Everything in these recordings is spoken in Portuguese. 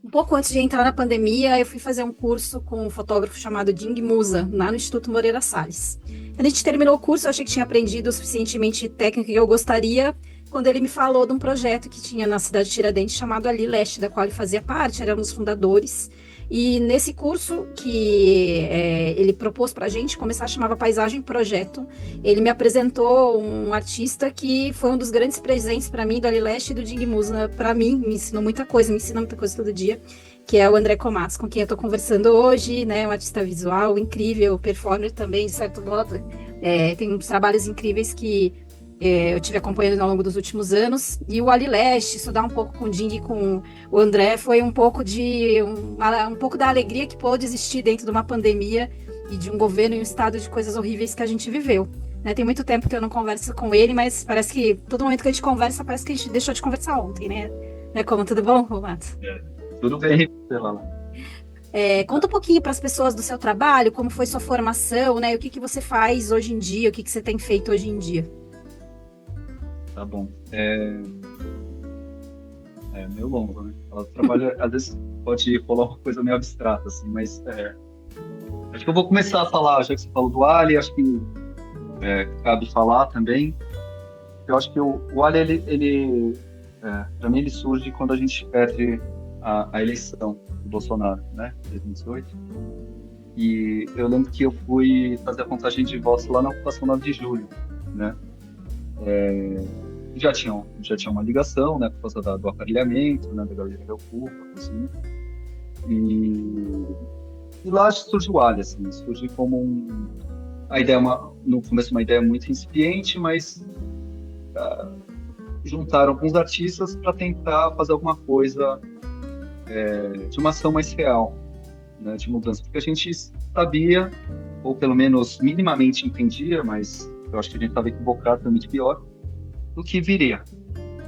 Um pouco antes de entrar na pandemia, eu fui fazer um curso com um fotógrafo chamado Ding Musa, lá no Instituto Moreira Salles. Quando a gente terminou o curso, eu achei que tinha aprendido o suficientemente técnica que eu gostaria, quando ele me falou de um projeto que tinha na cidade de Tiradentes chamado Ali Leste, da qual ele fazia parte, era um dos fundadores. E nesse curso que ele propôs para a gente começar, chamava Paisagem Projeto. Ele me apresentou um artista que foi um dos grandes presentes para mim do Ali Leste e do Ding Musa. Para mim, me ensinou muita coisa, me ensina muita coisa todo dia, que é o André Comatos, com quem eu estou conversando hoje, né? Um artista visual incrível, performer também, de certo modo. Tem uns trabalhos incríveis que eu tive acompanhando ao longo dos últimos anos. E o Ali Leste, estudar um pouco com o Ding e com o André, foi um pouco um pouco da alegria que pôde existir dentro de uma pandemia e de um governo e um estado de coisas horríveis que a gente viveu. Né? Tem muito tempo que eu não converso com ele, mas parece que todo momento que a gente conversa, parece que a gente deixou de conversar ontem, né? Como tudo bom, Romato? É, tudo bem, pela Conta um pouquinho para as pessoas do seu trabalho, como foi sua formação, né? O que que você faz hoje em dia, o que que você tem feito hoje em dia? tá bom. É meio longo, né? Ela trabalha, às vezes pode rolar uma coisa meio abstrata, assim, mas acho que eu vou começar a falar, já que você falou do Ali, acho que cabe falar também. Eu acho que o Ali, para mim, ele surge quando a gente perde a eleição do Bolsonaro, né? 2018. E eu lembro que eu fui fazer a contagem de votos lá na ocupação 9 de julho, né? Já tinha uma ligação, né, por causa do aparelhamento, né, da Galeria Real Cupa, assim, e, e lá surge o Ali, assim, surge como a ideia, no começo uma ideia muito incipiente, mas juntaram alguns artistas para tentar fazer alguma coisa de uma ação mais real, né, de mudança, porque a gente sabia, ou pelo menos minimamente entendia, mas eu acho que a gente estava equivocado, foi muito pior, do que viria,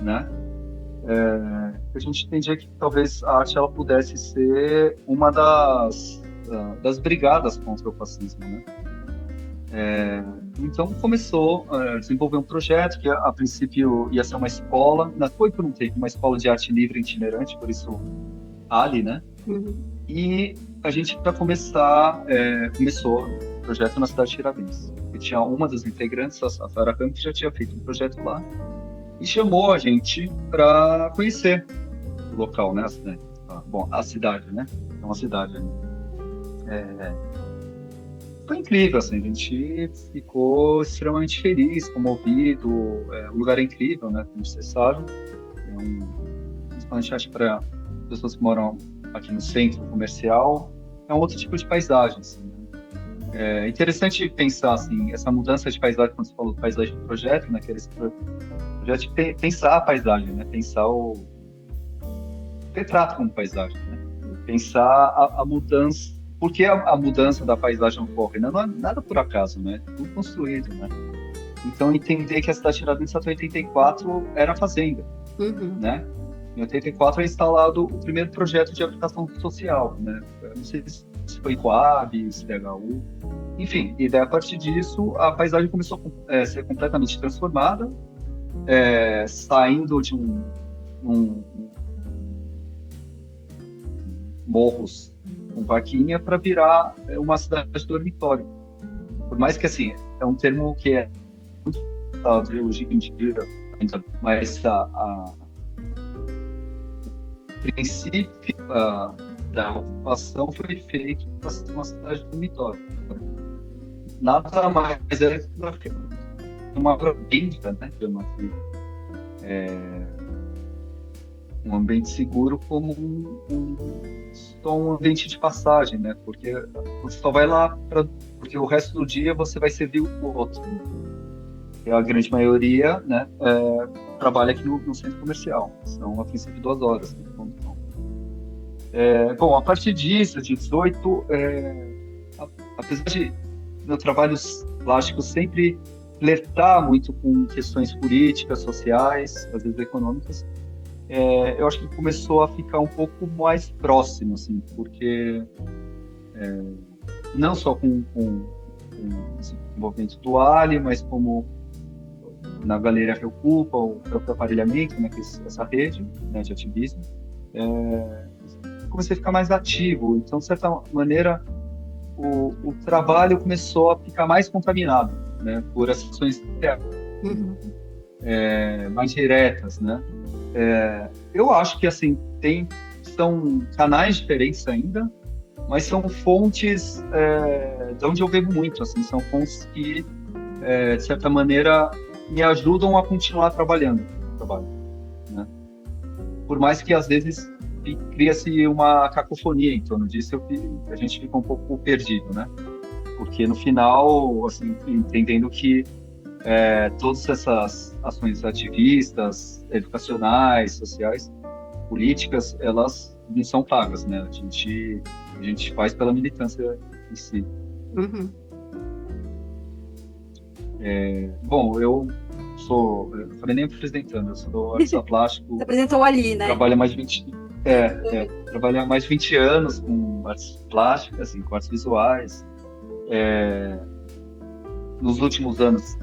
né? A gente entendia que talvez a arte ela pudesse ser uma das brigadas contra o fascismo, né? Então começou a desenvolver um projeto que a princípio ia ser uma escola, foi por um tempo uma escola de arte livre itinerante, por isso Ali, né? Uhum. E a gente para começar começou o projeto na cidade de Tiradentes. E tinha uma das integrantes, a Sara Campos, que já tinha feito um projeto lá e chamou a gente para conhecer o local, né? A cidade. Bom, a cidade, né? É uma cidade. Né? Foi incrível, assim, a gente ficou extremamente feliz, comovido. O lugar é incrível, né? Como você sabe. Principalmente acho para pessoas que moram aqui no centro comercial, é um outro tipo de paisagem, assim, né? É interessante pensar, assim, essa mudança de paisagem, quando você falou de paisagem do projeto, né? Que era esse projeto de pensar a paisagem, né? Pensar o retrato como paisagem, né? Pensar a mudança, por que a mudança da paisagem ocorre, né? Não é nada por acaso, né? Tudo construído, né? Então, entender que a cidade de Tiradentes até 84 era fazenda, Uhum. né? Em 84 é instalado o primeiro projeto de habitação social, né? Eu não sei se foi Coab, CDHU, enfim. E daí, a partir disso, a paisagem começou a ser completamente transformada, saindo de um morros com vaquinha para virar uma cidade dormitório. Por mais que, assim, é um termo que é muito usado hoje em dia, mas o princípio da ocupação foi feito para ser uma cidade dormitório. Nada mais é uma venda, né? Chama assim, um ambiente seguro como só um ambiente de passagem, né? Porque você só vai lá porque o resto do dia você vai servir o outro. E a grande maioria, né, trabalha aqui no centro comercial. São a princípio 2 horas. Né? Bom, a partir disso, de 18, apesar de meu trabalho plástico sempre flertar muito com questões políticas, sociais, às vezes econômicas, eu acho que começou a ficar um pouco mais próximo, assim, porque não só com o desenvolvimento do Ali, mas como na Galeria que o próprio aparelhamento, né, que é essa rede, né, de ativismo, comecei a ficar mais ativo. Então, de certa maneira, o trabalho começou a ficar mais contaminado, né, por ações Uhum. mais diretas, né? Eu acho que assim são canais diferentes ainda, mas são fontes de onde eu bebo muito, assim, são fontes que de certa maneira me ajudam a continuar trabalhando, trabalho, né? Por mais que às vezes cria-se uma cacofonia em torno disso, a gente fica um pouco perdido, né? Porque no final, assim, entendendo que todas essas ações ativistas, educacionais, sociais, políticas, elas não são pagas, né? A gente faz pela militância em si. Uhum. Bom, eu não falei nem apresentando, eu sou artista Você plástico, apresentou ali, né? trabalho há mais de 20, trabalho há mais de 20 anos com artes plásticas, assim, com artes visuais. Nos últimos anos,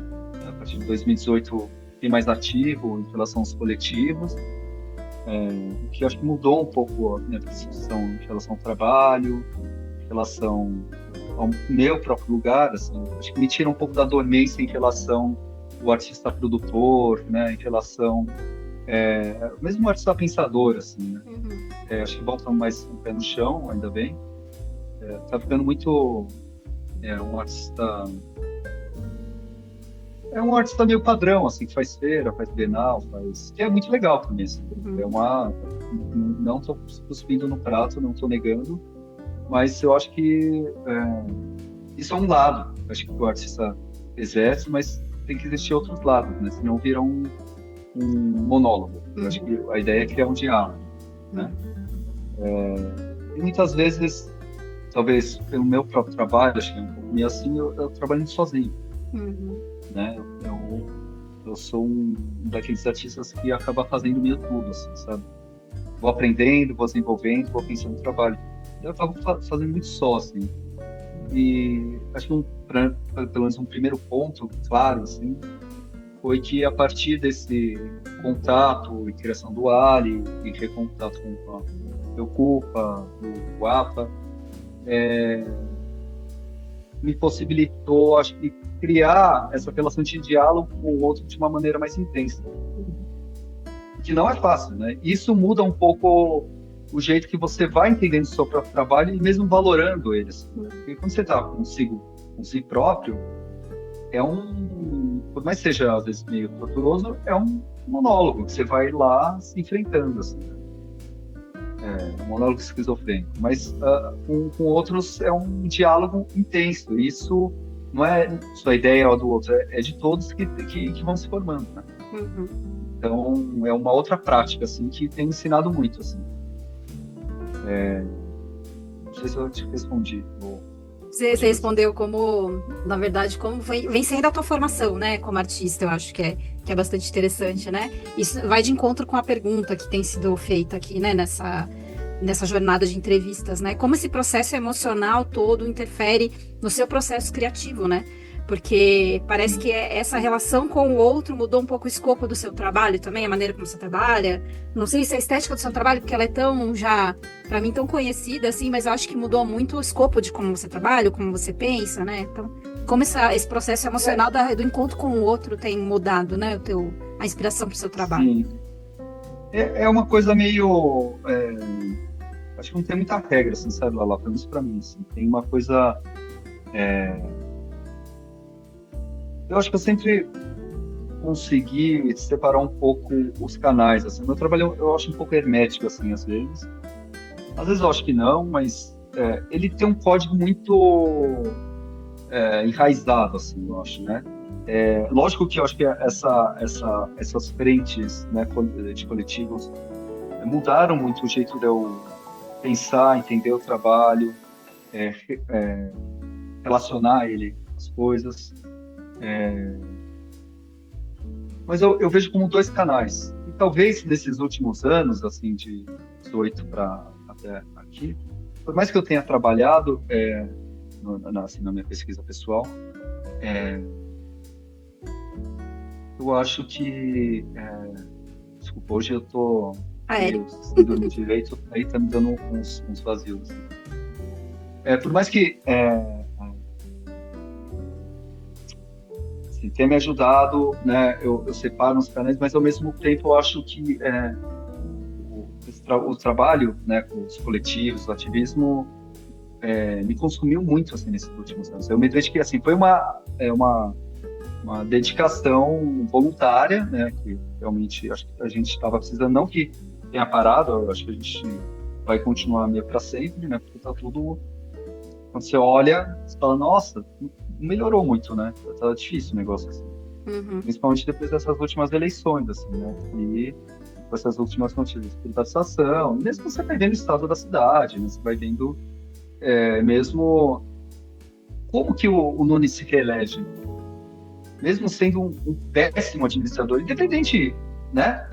a partir de 2018, fui mais ativo em relação aos coletivos, o que acho que mudou um pouco a minha percepção em relação ao trabalho, em relação ao meu próprio lugar, assim, acho que me tira um pouco da dormência em relação ao artista produtor, né, em relação mesmo o artista pensador, assim, né, Uhum. acho que volta mais um pé no chão, ainda bem, tá ficando muito um artista um artista meio padrão, assim, que faz feira, faz bienal, que é muito legal também, assim, Uhum. não estou cuspindo no prato, não estou negando, mas eu acho que isso é um lado, acho que o artista exerce, mas tem que existir outros lados, né? Senão vira um monólogo. Eu acho que a ideia é criar um diálogo, né? E muitas vezes, talvez pelo meu próprio trabalho, acho que é um pouco meio assim, eu trabalho sozinho, Uhum. né? Eu sou um daqueles artistas que acaba fazendo meio tudo, assim, sabe? Vou aprendendo, vou desenvolvendo, vou pensando no trabalho. Eu acabo fazendo muito só, assim. E acho que pelo menos um primeiro ponto, claro, assim, foi que a partir desse contato e criação do Ali, e recontato com a Preocupa, do APA, me possibilitou, acho que, criar essa relação de diálogo com o outro de uma maneira mais intensa. Que não é fácil, né? Isso muda um pouco o jeito que você vai entendendo o seu próprio trabalho e mesmo valorando eles. Porque quando você está com si próprio, por mais que seja às vezes meio torturoso, é um monólogo que você vai lá se enfrentando, assim, né? Um monólogo esquizofrênico. Mas com outros é um diálogo intenso. Isso não é sua ideia ou do outro, é de todos que vão se formando, né? Uhum. Então, é uma outra prática, assim, que tem ensinado muito, assim. Não sei se eu te respondi. Você respondeu como, na verdade, como vem sendo a tua formação, né, como artista, eu acho que é bastante interessante, né? Isso vai de encontro com a pergunta que tem sido feita aqui, né, nessa jornada de entrevistas, né? Como esse processo emocional todo interfere no seu processo criativo, né? Porque parece que essa relação com o outro mudou um pouco o escopo do seu trabalho também, a maneira como você trabalha. Não sei se a estética do seu trabalho, porque ela é tão já, para mim, tão conhecida assim, mas eu acho que mudou muito o escopo de como você trabalha, como você pensa, né? Então, como esse processo emocional do encontro com o outro tem mudado, né? A inspiração para o seu trabalho. Sim. É uma coisa meio... acho que não tem muita regra, assim, sabe, Lala? Pelo menos pra mim, assim. Tem uma coisa... eu acho que eu sempre consegui separar um pouco os canais, assim. Meu trabalho eu acho um pouco hermético, assim, às vezes. Às vezes eu acho que não, mas ele tem um código muito enraizado, assim, eu acho, né? Lógico que eu acho que essas frentes, né, de coletivos mudaram muito o jeito de eu pensar, entender o trabalho, relacionar ele às coisas. Mas eu vejo como dois canais. E talvez nesses últimos anos, assim, de 18 para até aqui, por mais que eu tenha trabalhado assim, na minha pesquisa pessoal, eu acho que... desculpa, hoje eu tô Aéreo. sem dormir direito, aí tá me dando uns vazios. Assim. Por mais que assim, tenha me ajudado, né, eu separo uns canais, mas ao mesmo tempo eu acho que o trabalho, né, com os coletivos, o ativismo, me consumiu muito assim nesses últimos anos. Eu me dediquei assim, foi uma dedicação voluntária, né, que realmente acho que a gente estava precisando, não que tenha parado, eu acho que a gente vai continuar meio para sempre, né, porque tá tudo, quando você olha, você fala, nossa, melhorou muito, né, tá difícil o negócio assim, principalmente depois dessas últimas eleições, assim, né, e com essas últimas notícias de privatização, mesmo você vai vendo o estado da cidade, né, você vai vendo mesmo como que o Nunes se reelege, mesmo sendo um péssimo administrador, independente, né,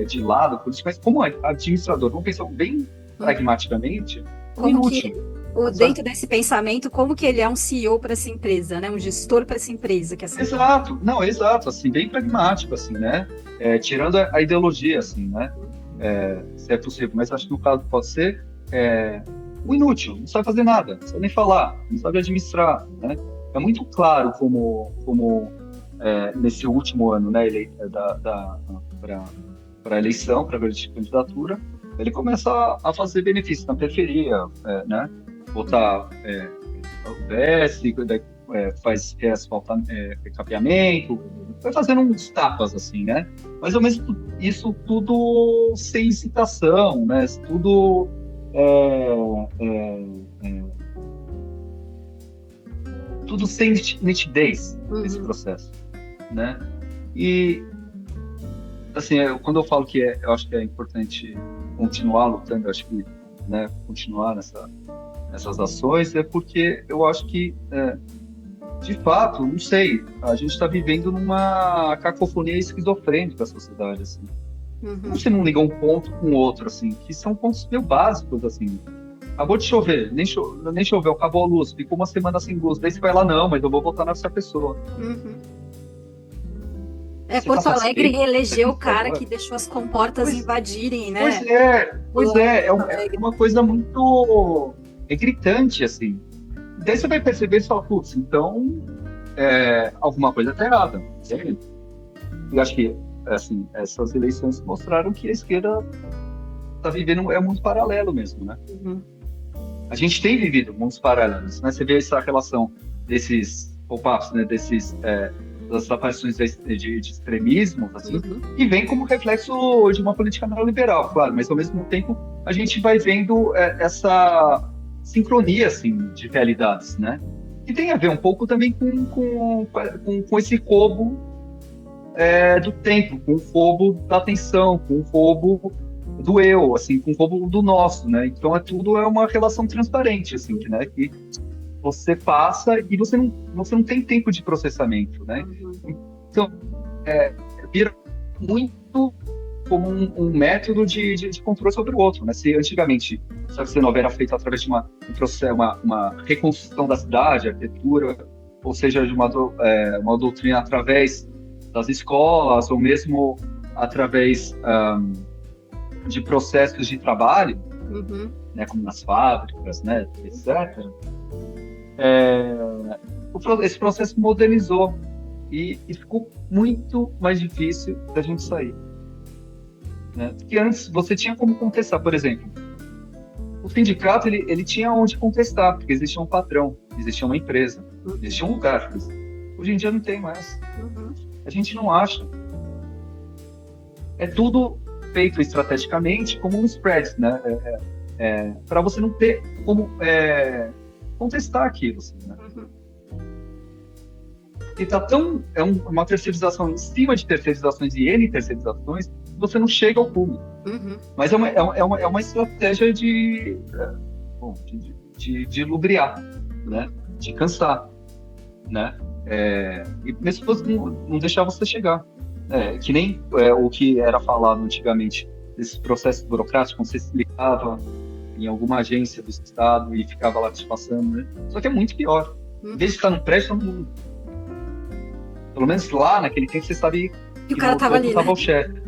de lado político, mas como administrador, vamos pensar bem pragmaticamente, inútil. Dentro desse pensamento, como que ele é um CEO para essa empresa, né, um gestor para essa empresa? Exato, não, exato, assim, bem pragmático, assim, né, tirando a ideologia, assim, né, se é possível, mas acho que no caso pode ser o inútil, não sabe fazer nada, não sabe nem falar, não sabe administrar, né, é muito claro como nesse último ano, né, para a eleição, para a candidatura, ele começa a fazer benefícios na periferia, né, botar o PS, faz recapeamento, vai fazendo uns tapas, assim, né, mas ao mesmo isso tudo sem incitação, né, tudo tudo sem nitidez nesse processo, né? E assim, quando eu falo que eu acho que é importante continuar lutando, eu acho que, né, continuar nessas ações, é porque eu acho que de fato, não sei, a gente está vivendo numa cacofonia esquizofrênica da sociedade, assim. Você não liga um ponto com o outro, assim, que são pontos meio básicos, assim. Acabou de chover, nem choveu, acabou a luz, ficou uma semana sem luz. Daí você vai lá, não, mas eu vou votar nessa pessoa. Porto Alegre reelegeu o cara que deixou as comportas invadirem, né? Pois é uma coisa muito gritante, assim. Daí você vai perceber e fala, putz, então alguma coisa está errada. E acho que assim, essas eleições mostraram que a esquerda está vivendo um mundo paralelo mesmo, né? A gente tem vivido mundos paralelos, né? Você vê essa relação desses pop-ups, né? Das aparições de extremismo, assim, que vem como reflexo de uma política neoliberal, claro, mas ao mesmo tempo a gente vai vendo essa sincronia, assim, de realidades, né? Que tem a ver um pouco também com esse roubo do tempo, com o roubo da atenção, com o roubo do eu, assim, com o roubo do nosso, né? Então tudo é uma relação transparente, assim, né? Que você passa e você não tem tempo de processamento, né? Então vira muito como um método de controle sobre o outro, né? Se antigamente a C9 era feita através de uma reconstrução da cidade, arquitetura, ou seja, de uma doutrina através das escolas, ou mesmo através de processos de trabalho, né, como nas fábricas, né, etc. Esse processo modernizou e ficou muito mais difícil da gente sair. Né? Porque antes você tinha como contestar, por exemplo, o sindicato ele tinha onde contestar, porque existia um patrão, existia uma empresa, existia um lugar. Hoje em dia não tem mais. A gente não acha. É tudo feito estrategicamente como um spread, né? Para você não ter como contestar aquilo, assim, né? E tá tão uma terceirização em cima de terceirizações e N terceirizações, você não chega ao público. Mas é uma estratégia de lubriar, né? De cansar, né? E mesmo não deixar você chegar. Que nem o que era falado antigamente, desse processo burocrático, quando você se ligava em alguma agência do Estado e ficava lá te passando, né? Só que é muito pior. Em vez de estar no prédio, está no mundo. Pelo menos lá, naquele tempo, você sabia que o cara estava ali, né? O chefe.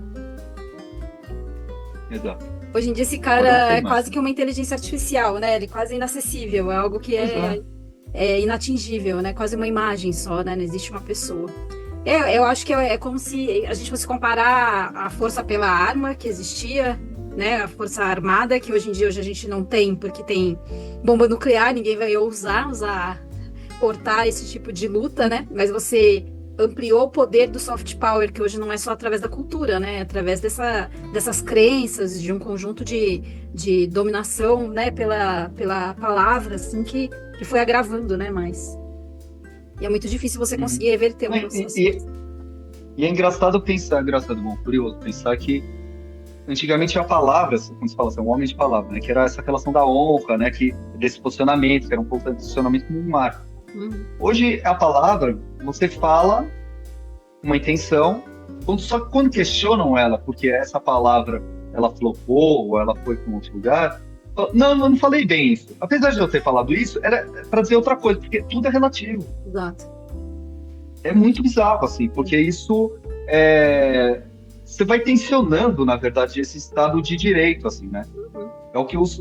Exato. Hoje em dia esse Agora não cara tem é mais, quase né? que uma inteligência artificial, né? Ele é quase inacessível, é algo que Pois é. é inatingível, né? Quase uma imagem só, né? Não existe uma pessoa. Eu acho que é como se a gente fosse comparar a força pela arma que existia, né? A força armada, que hoje a gente não tem, porque tem bomba nuclear, ninguém vai usar portar esse tipo de luta, né? Mas você ampliou o poder do soft power, que hoje não é só através da cultura, né? É através dessas crenças, de um conjunto de dominação, né? Pela palavra, assim, que foi agravando, né? Mais. E é muito difícil você Uhum. conseguir reverter um E, processo e, desse. e é engraçado pensar, engraçado, bom, curioso, pensar que antigamente a palavra, como se fala assim, um homem de palavra, né? Que era essa relação da honra, né? Que, desse posicionamento, que era um pouco de posicionamento como um marco. Uhum. Hoje, a palavra, você fala uma intenção, só que quando questionam ela, porque essa palavra, ela flopou, ou ela foi para um outro lugar, não, eu não falei bem isso. Apesar de eu ter falado isso, era para dizer outra coisa, porque tudo é relativo. Exato. É muito bizarro, assim, porque isso é, você vai tensionando, na verdade, esse estado de direito, assim, né? Uhum. É o que os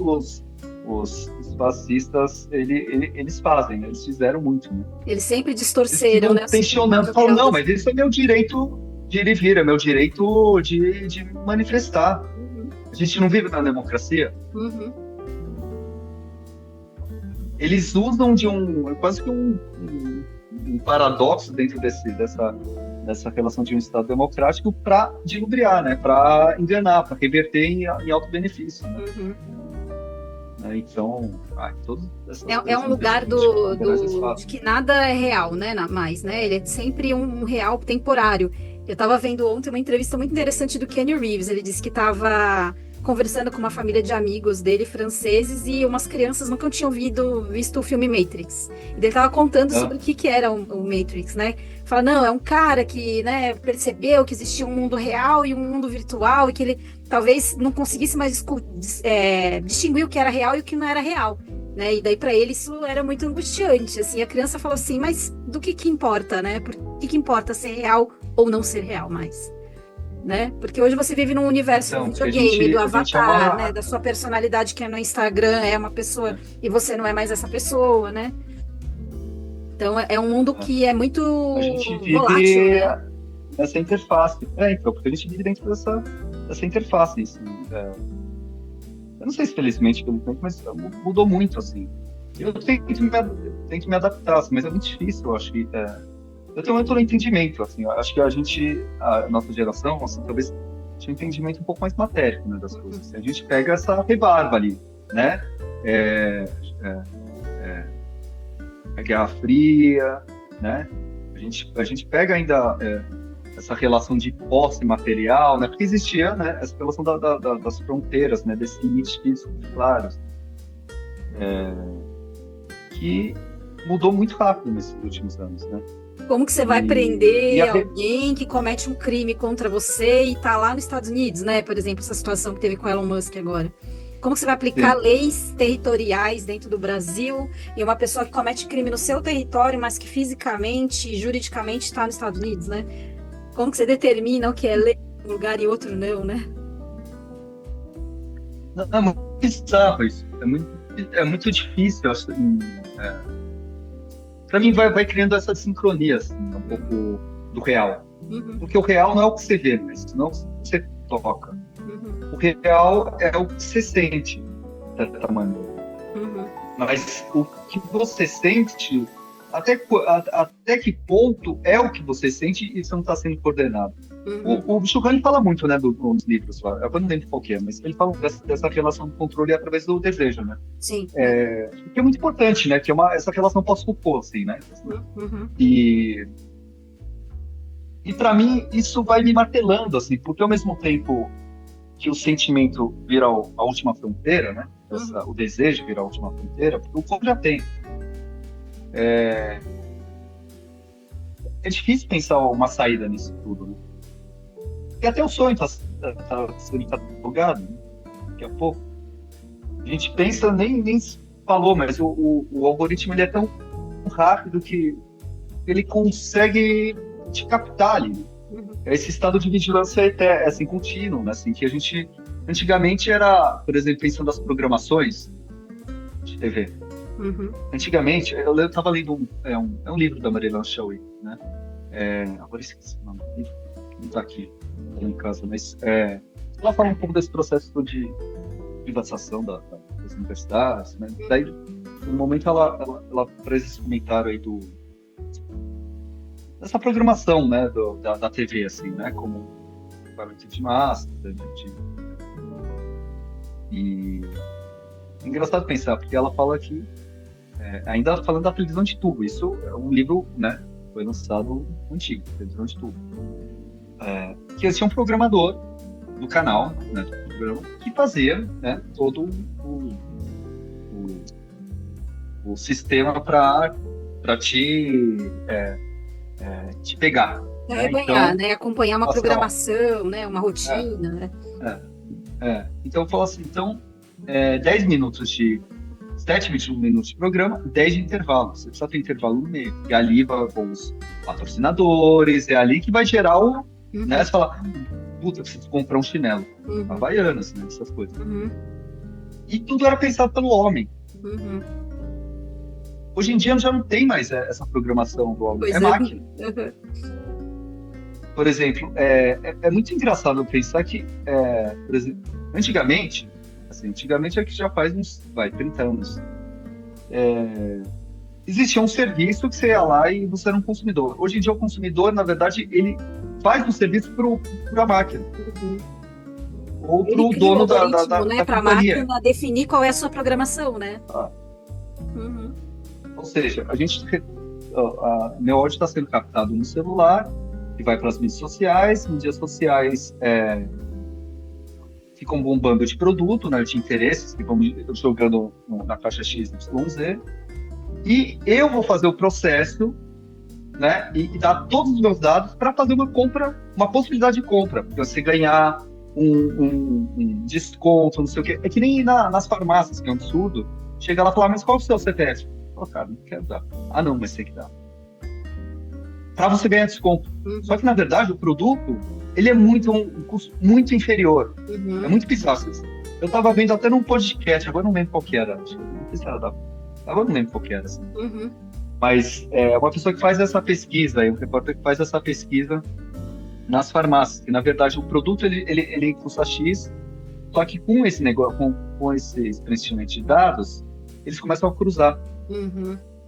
fascistas eles fazem, né? Eles fizeram muito, né? Eles sempre Eles distorceram, ficam né, o tensionando, significado falam, real não, das mas coisas. esse é meu direito de ir e vir, é meu direito de manifestar. Uhum. A gente não vive na democracia. Uhum. Eles usam de quase que um paradoxo dentro dessa relação de um Estado democrático para dilubriar, né? Para enganar, para reverter em alto benefício, né? Uhum. Então, todas essas É coisas um lugar inteligentes que os liberais de fazem. que nada é real, né? Mais, né? Ele é sempre um real temporário. Eu estava vendo ontem uma entrevista muito interessante do Kenny Reeves. Ele disse que estava conversando com uma família de amigos dele, franceses, e umas crianças nunca tinham visto o filme Matrix. E ele estava contando Ah, sobre o que era o Matrix, né? Fala, não, é um cara que, né, percebeu que existia um mundo real e um mundo virtual, e que ele talvez não conseguisse mais distinguir o que era real e o que não era real, né? E daí para ele isso era muito angustiante, assim. A criança falou assim, mas do que importa, né? Por que importa ser real ou não ser real mais, né? Porque hoje você vive num universo do então, porque videogame, do a gente é avatar, né? uma. Da sua personalidade que é no Instagram é uma pessoa e você não é mais essa pessoa, né? Então é um mundo que é muito A gente volátil, vive né? nessa interface. Então, porque a gente vive dentro dessa interface. Assim, eu não sei se felizmente, mas mudou muito, assim. Eu tento me adaptar, assim, mas é muito difícil, eu acho que... eu tenho muito entendimento, assim, eu acho que a nossa geração, assim, talvez tinha um entendimento um pouco mais matérico, né, das coisas. Assim, a gente pega essa rebarba ali, né? É, a Guerra Fria, né? A gente pega ainda essa relação de posse material, né? Porque existia, né, essa relação das fronteiras, né? Desses limites físicos claros, que mudou muito rápido nesses últimos anos, né? Como que você vai E prender a, alguém que comete um crime contra você e tá lá nos Estados Unidos, né? Por exemplo, essa situação que teve com Elon Musk agora. Como que você vai aplicar sim, leis territoriais dentro do Brasil e uma pessoa que comete crime no seu território, mas que fisicamente, juridicamente está nos Estados Unidos, né? Como que você determina o que é lei em um lugar e outro não, né? não, é muito bizarro isso. É muito difícil, assim, para mim vai criando essa sincronia, assim, um pouco do real. Uhum, Porque o real não é o que você vê, mas não é o que você toca. uhum, O real é o que você sente, de certa maneira. uhum, Mas o que você sente, até que ponto é o que você sente e isso não está sendo coordenado. uhum. O Shugani fala muito, né, nos livros lá, eu não lembro qual que é, mas ele fala dessa relação do controle através do desejo, né? Sim. É. Que é muito importante, né? Que é essa relação pós-foucault, assim, né? Uhum, E, e para mim isso vai me martelando, assim, porque ao mesmo tempo que o sentimento vira a última fronteira, né? uhum. O desejo vira a última fronteira, porque o corpo já tem. É difícil pensar uma saída nisso tudo, né? E até o sonho tá sendo catalogado, né? Daqui a pouco. A gente pensa, nem se falou, mas o algoritmo ele é tão rápido que ele consegue te captar ali. Uhum. É esse estado de vigilância assim, contínuo, né? Assim, que a gente Antigamente era, por exemplo, pensando nas programações de TV. Uhum. Antigamente, eu estava lendo é um livro da Marilyn Chauí, né? Agora esqueci o nome do livro, não está aqui, tá em casa, mas ela fala um pouco desse processo de privatização das universidades, né? Daí, no momento, ela traz esse comentário aí dessa programação, né, da TV, assim, né, como equipamento de massa, e engraçado pensar, porque ela fala que, ainda falando da televisão de tubo, isso é um livro, né, foi lançado antigo, televisão de tubo, que existia um programador do canal, né, do programa, que fazia, né, todo o sistema para te pegar, né? Arrebanhar, Então, né? Acompanhar uma assim, ó, programação, né? Uma é, rotina, né? Então, eu falo assim, então, 10 minutos 7 minutos de programa, 10 de intervalo. Você precisa ter intervalo no meio. E ali vão os patrocinadores, é ali que vai gerar né? Você fala, puta, preciso comprar um chinelo. Havaianas, né? Essas coisas. E tudo era pensado pelo homem. Hoje em dia já não tem mais essa programação do homem, é máquina. Por exemplo, é muito engraçado pensar que, por exemplo, antigamente é que já faz uns 30 anos, existia um serviço que você ia lá e você era um consumidor. Hoje em dia o consumidor, na verdade, ele faz um serviço para a máquina. Ou para o dono da para a máquina definir qual é a sua programação, né? Ou seja, meu áudio está sendo captado no celular, que vai para as mídias sociais ficam bombando de produto, né, de interesses, que vão jogando na caixa X, Y, Z, e eu vou fazer o processo, né, e dar todos os meus dados para fazer uma compra, uma possibilidade de compra, para você ganhar um desconto, não sei o quê. É que nem nas farmácias, que é um absurdo, chega lá e fala, mas qual é o seu CPF? Oh, cara, não quero dar. Ah, não, mas tem que dar. Para você ganhar desconto. Só que, na verdade, o produto, ele é um custo muito inferior. É muito bizarro. Eu estava vendo até num podcast, agora não lembro qual que era. Não sei se era agora não lembro qual que era. Assim. Mas uma pessoa que faz essa pesquisa, um repórter que faz essa pesquisa nas farmácias, que, na verdade, o produto, ele custa X, só que com esse negócio, com esse preenchimento de dados, eles começam a cruzar.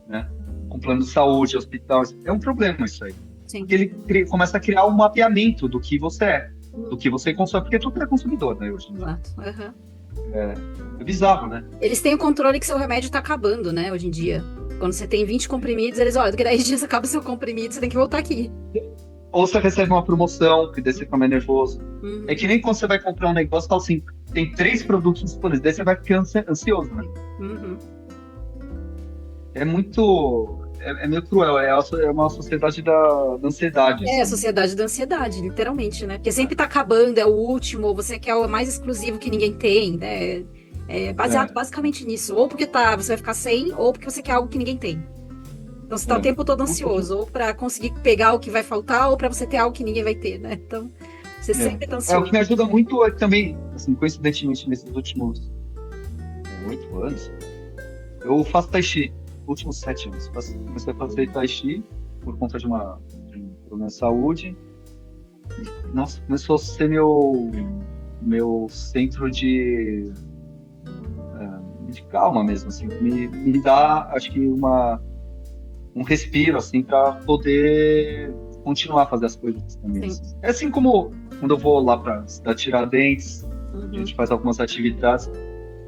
Né? Com plano de saúde, hospital, é um problema isso aí. Sim. Porque ele começa a criar um mapeamento do que você é, do que você consome, porque tudo é consumidor, né, hoje. Exato. É bizarro, né? Eles têm o controle que seu remédio está acabando, né, hoje em dia. Quando você tem 20 comprimidos, eles, olha, daqui a 10 dias acaba o seu comprimido, você tem que voltar aqui. Ou você recebe uma promoção, que daí você fica mais nervoso. É que nem quando você vai comprar um negócio, fala assim, tem 3 produtos disponíveis, daí você vai ficar ansioso, né? É muito... É meio cruel, é uma sociedade da ansiedade. É, a sociedade da ansiedade, literalmente, né? Porque sempre tá acabando, é o último, ou você quer o mais exclusivo que ninguém tem, né? É baseado basicamente nisso. Ou porque você vai ficar sem, ou porque você quer algo que ninguém tem. Então você tá o tempo todo ansioso, ou pra conseguir pegar o que vai faltar, ou pra você ter algo que ninguém vai ter, né? Então, você sempre tá ansioso. O que me ajuda muito é também, assim, coincidentemente, nesses últimos 8 anos, eu faço Tai Chi. Últimos 7 anos. Comecei a fazer Tai Chi por conta de um problema de saúde. Nossa, começou a ser meu centro de calma mesmo, assim. Me dá, acho que um respiro, assim, para poder continuar a fazer as coisas também. Assim. É assim como quando eu vou lá para a Tiradentes, a gente faz algumas atividades,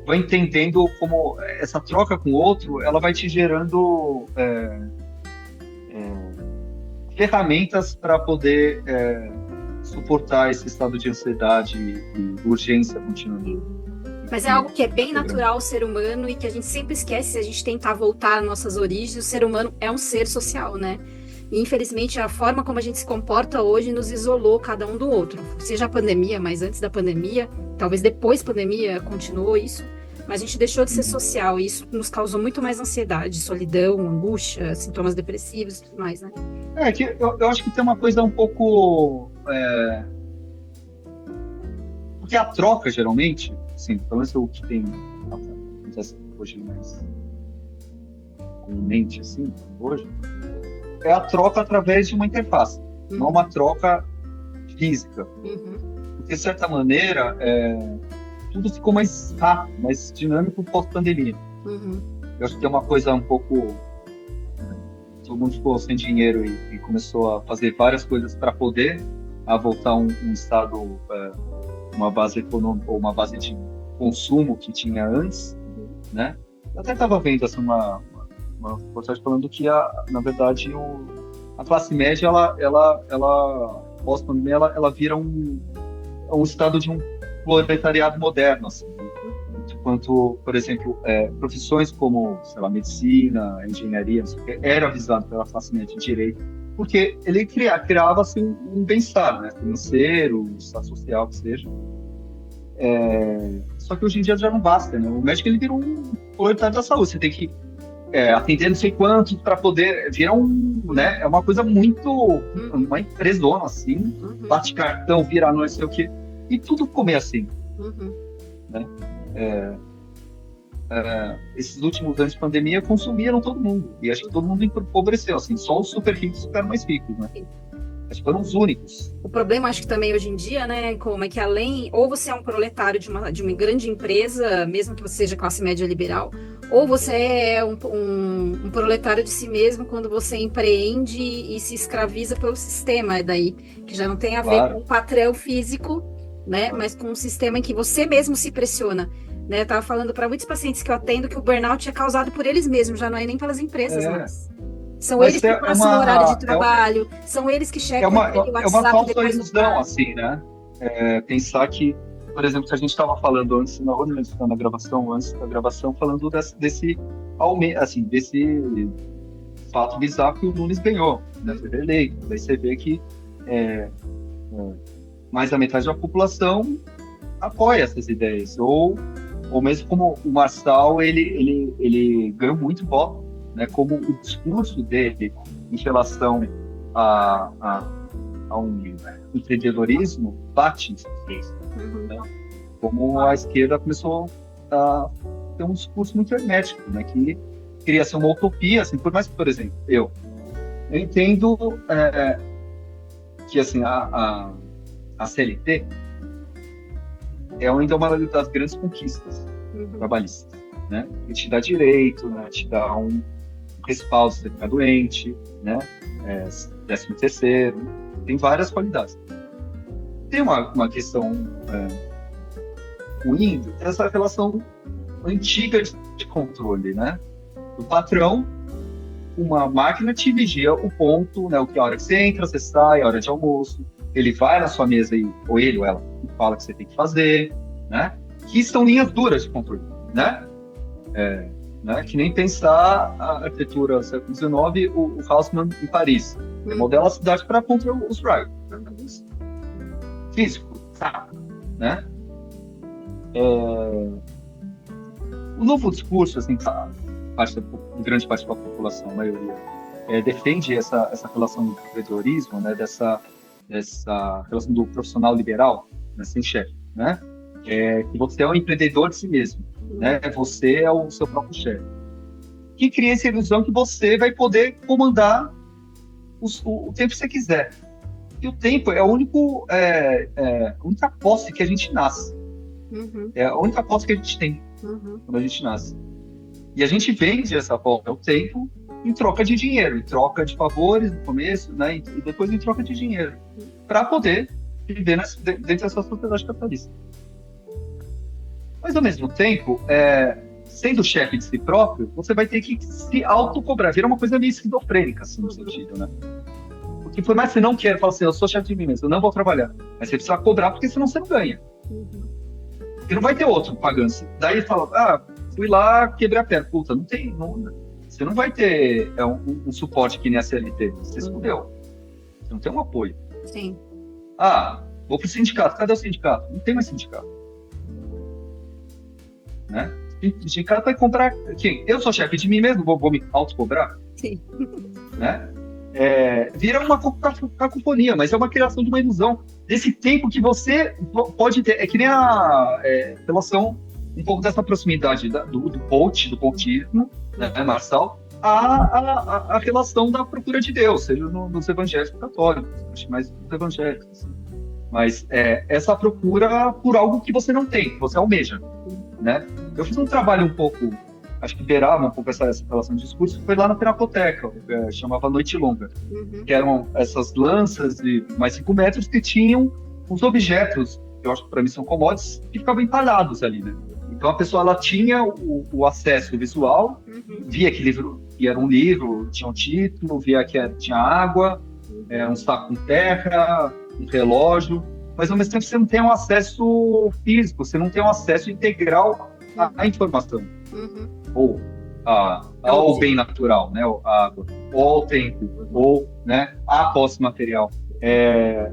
vai entendendo como essa troca com o outro, ela vai te gerando ferramentas para poder suportar esse estado de ansiedade e urgência continuamente. Mas é algo que é bem natural ao ser humano e que a gente sempre esquece se a gente tentar voltar às nossas origens. O ser humano é um ser social, né? E, infelizmente, a forma como a gente se comporta hoje nos isolou cada um do outro. Seja a pandemia, mas antes da pandemia, talvez depois da pandemia continuou isso, mas a gente deixou de ser social e isso nos causou muito mais ansiedade, solidão, angústia, sintomas depressivos e tudo mais, né? Que eu acho que tem uma coisa um pouco... Porque a troca, geralmente, assim, pelo menos o que tem acontece hoje mais comumente, assim, hoje, é a troca através de uma interface, não uma troca física. Porque, de certa maneira, tudo ficou mais rápido, mais dinâmico pós-pandemia. Eu acho que é uma coisa um pouco... Todo mundo ficou sem dinheiro e começou a fazer várias coisas para poder voltar a um estado, uma base econômica ou uma base de consumo que tinha antes, né? Eu até estava vendo assim, uma reportagem falando que, na verdade, a classe média, ela pós-pandemia, ela vira um estado de um proletariado moderno, assim, enquanto, por exemplo, profissões como, sei lá, medicina, engenharia, era visado pela classe média de direito, porque ele criava assim, um bem-estar, né, financeiro, social, que seja. Só que hoje em dia já não basta, né? O médico ele vira um proletário da saúde. Você tem que atender não sei quanto para poder virar né? É uma coisa muito, uma empresona assim, bate cartão, vira não sei o quê, e tudo comer assim, né? Esses últimos anos de pandemia consumiram todo mundo, e acho que todo mundo empobreceu, assim, só os super ricos ficaram mais ricos, né? Acho que foram os únicos. O problema, acho que também hoje em dia, né, como é que além, ou você é um proletário de uma grande empresa, mesmo que você seja classe média liberal, ou você é um proletário de si mesmo quando você empreende e se escraviza pelo sistema, é daí que já não tem a ver com o patrão físico, né, mas com um sistema em que você mesmo se pressiona. Né, eu estava falando para muitos pacientes que eu atendo que o burnout é causado por eles mesmos, já não é nem pelas empresas mais. São mas eles que passam o horário de trabalho, são eles que checam o WhatsApp uma falsa depois ilusão, assim, né? Pensar que, por exemplo, que a gente estava falando antes, na gravação, antes da gravação, falando desse fato bizarro que o Nunes ganhou, né? Foi eleito. Daí você vê que mais da metade da população apoia essas ideias, ou mesmo como o Marçal, ele ganhou muito voto, né, como o discurso dele em relação a um empreendedorismo bate isso, né? Como a esquerda começou a ter um discurso muito hermético, né, que queria ser uma utopia, assim, por mais que, por exemplo, eu entendo que assim, a CLT é ainda uma das grandes conquistas trabalhistas, né? Que te dá direito, né? Te dá um respaldo se você ficar doente, né? 13º, tem várias qualidades. Tem uma questão ruim dessa relação antiga de controle, né? O patrão, uma máquina te vigia o ponto, né? A hora que você entra, você sai, a hora de almoço, ele vai na sua mesa ou ele ou ela fala que você tem que fazer, né? Que são linhas duras de controle, né? Né? Que nem pensar a arquitetura do século XIX, o Haussmann em Paris. Ele modela a cidade para contra os rivals. Físico, sabe? Né? O novo discurso, assim, grande parte da população, a maioria, defende essa relação do empreendedorismo, né? Dessa relação do profissional liberal, né? Sem chefe, né? Que você é um empreendedor de si mesmo, né? Você é o seu próprio chefe. Que cria essa ilusão que você vai poder comandar o tempo que você quiser. E o tempo é a única posse que a gente nasce. É a única posse que a gente tem quando a gente nasce. E a gente vende essa posse, o tempo, em troca de dinheiro, em troca de favores no começo, né? E depois em troca de dinheiro, para poder viver dentro dessa sociedade capitalista. Mas, ao mesmo tempo, sendo chefe de si próprio, você vai ter que se autocobrar. Vira uma coisa meio esquizofrênica, assim, no sentido, né? Porque por mais que você não queira, fala assim, eu sou chefe de mim mesmo, eu não vou trabalhar. Mas você precisa cobrar, porque senão você não ganha. Porque não vai ter outro pagando. Daí fala, fui lá, quebrei a perna. Puta, não tem... você não vai ter um suporte que nem a CLT. Você se fudeu. Você não tem um apoio. Sim. Vou pro sindicato. Cadê o sindicato? Não tem mais sindicato. Né? O sindicato vai comprar quem? Eu sou chefe de mim mesmo, vou me autocobrar? Sim. Né? vira uma cacofonia, mas é uma criação de uma ilusão desse tempo que você pode ter. É que nem a relação, um pouco dessa proximidade do coachismo, né, Marçal, a relação da procura de Deus, seja nos evangélicos católicos, acho mais nos evangélicos. Assim. Mas essa procura por algo que você não tem, que você almeja. Né? Eu fiz um trabalho um pouco, acho que beirava um pouco essa relação de discurso, foi lá na Pinacoteca, chamava Noite Longa, que eram essas lanças de mais 5 metros que tinham os objetos, que eu acho que para mim são commodities, que ficavam empalhados ali, né? Então a pessoa ela tinha o acesso visual, via que livro, que era um livro, tinha um título, via que tinha água, um saco com terra, um relógio, mas ao mesmo tempo você não tem um acesso físico, você não tem um acesso integral à informação, ou ao bem natural, né, à água, ou ao tempo, ou, né, à posse material. É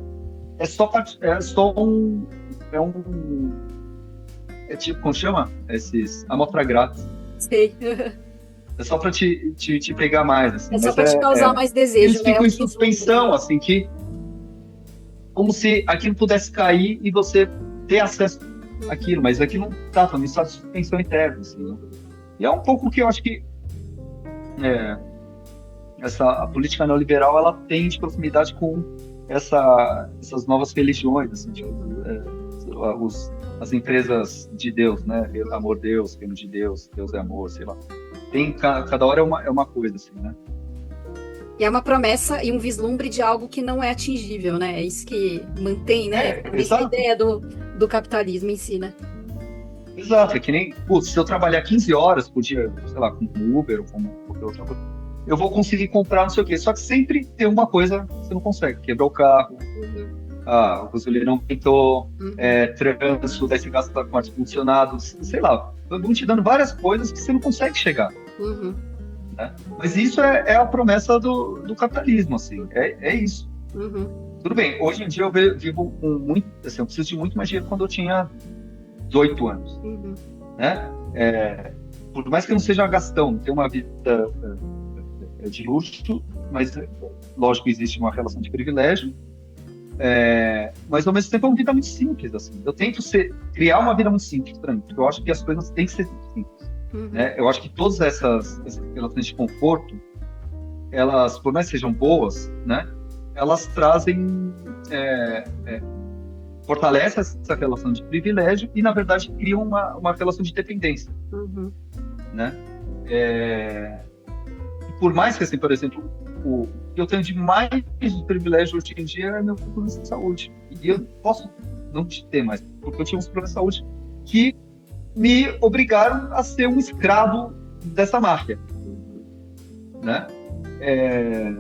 tipo, como chama? Esses amostra grátis. Sei. É só para te pegar mais. Assim. É só para te causar mais desejo, eles ficam em suspensão, assim, que como se aquilo pudesse cair e você ter acesso àquilo, mas aquilo não está, também está de suspensão interna. Assim, né? E é um pouco o que eu acho que a política neoliberal ela tem de proximidade com essas novas religiões, assim, tipo, as empresas de Deus, né? Amor Deus, reino de Deus, Deus é amor, sei lá. Tem, cada hora é uma coisa, assim, né? E é uma promessa e um vislumbre de algo que não é atingível, né? É isso que mantém, né? Essa ideia do capitalismo em si, né? Exato, é que nem, se eu trabalhar 15 horas por dia, sei lá, com Uber ou com qualquer outra coisa, eu vou conseguir comprar não sei o quê. Só que sempre tem uma coisa que você não consegue. Quebrou o carro, o gasolina não pintou, trânsito, daí você gasta com ar-condicionado, sei lá. Vão te dando várias coisas que você não consegue chegar. Né? Mas isso é a promessa do capitalismo, assim. É isso. Tudo bem, hoje em dia eu vivo com muito... Assim, eu preciso de muito mais dinheiro quando eu tinha 18 anos. Né? Por mais que eu não seja gastão, não tenho uma vida de luxo, mas lógico existe uma relação de privilégio, mas ao mesmo tempo é uma vida muito simples, assim. Eu tento criar uma vida muito simples para mim, porque eu acho que as coisas têm que ser simples. Né? Eu acho que todas essas relações de conforto, elas, por mais que sejam boas, né, elas trazem, fortalecem essa relação de privilégio e, na verdade, criam uma relação de dependência. Né? Por mais que, assim, por exemplo, o que eu tenho de mais de privilégio hoje em dia é meu problema de saúde. E eu posso não ter mais, porque eu tinha uns problemas de saúde que me obrigaram a ser um escravo dessa máfia. Né? É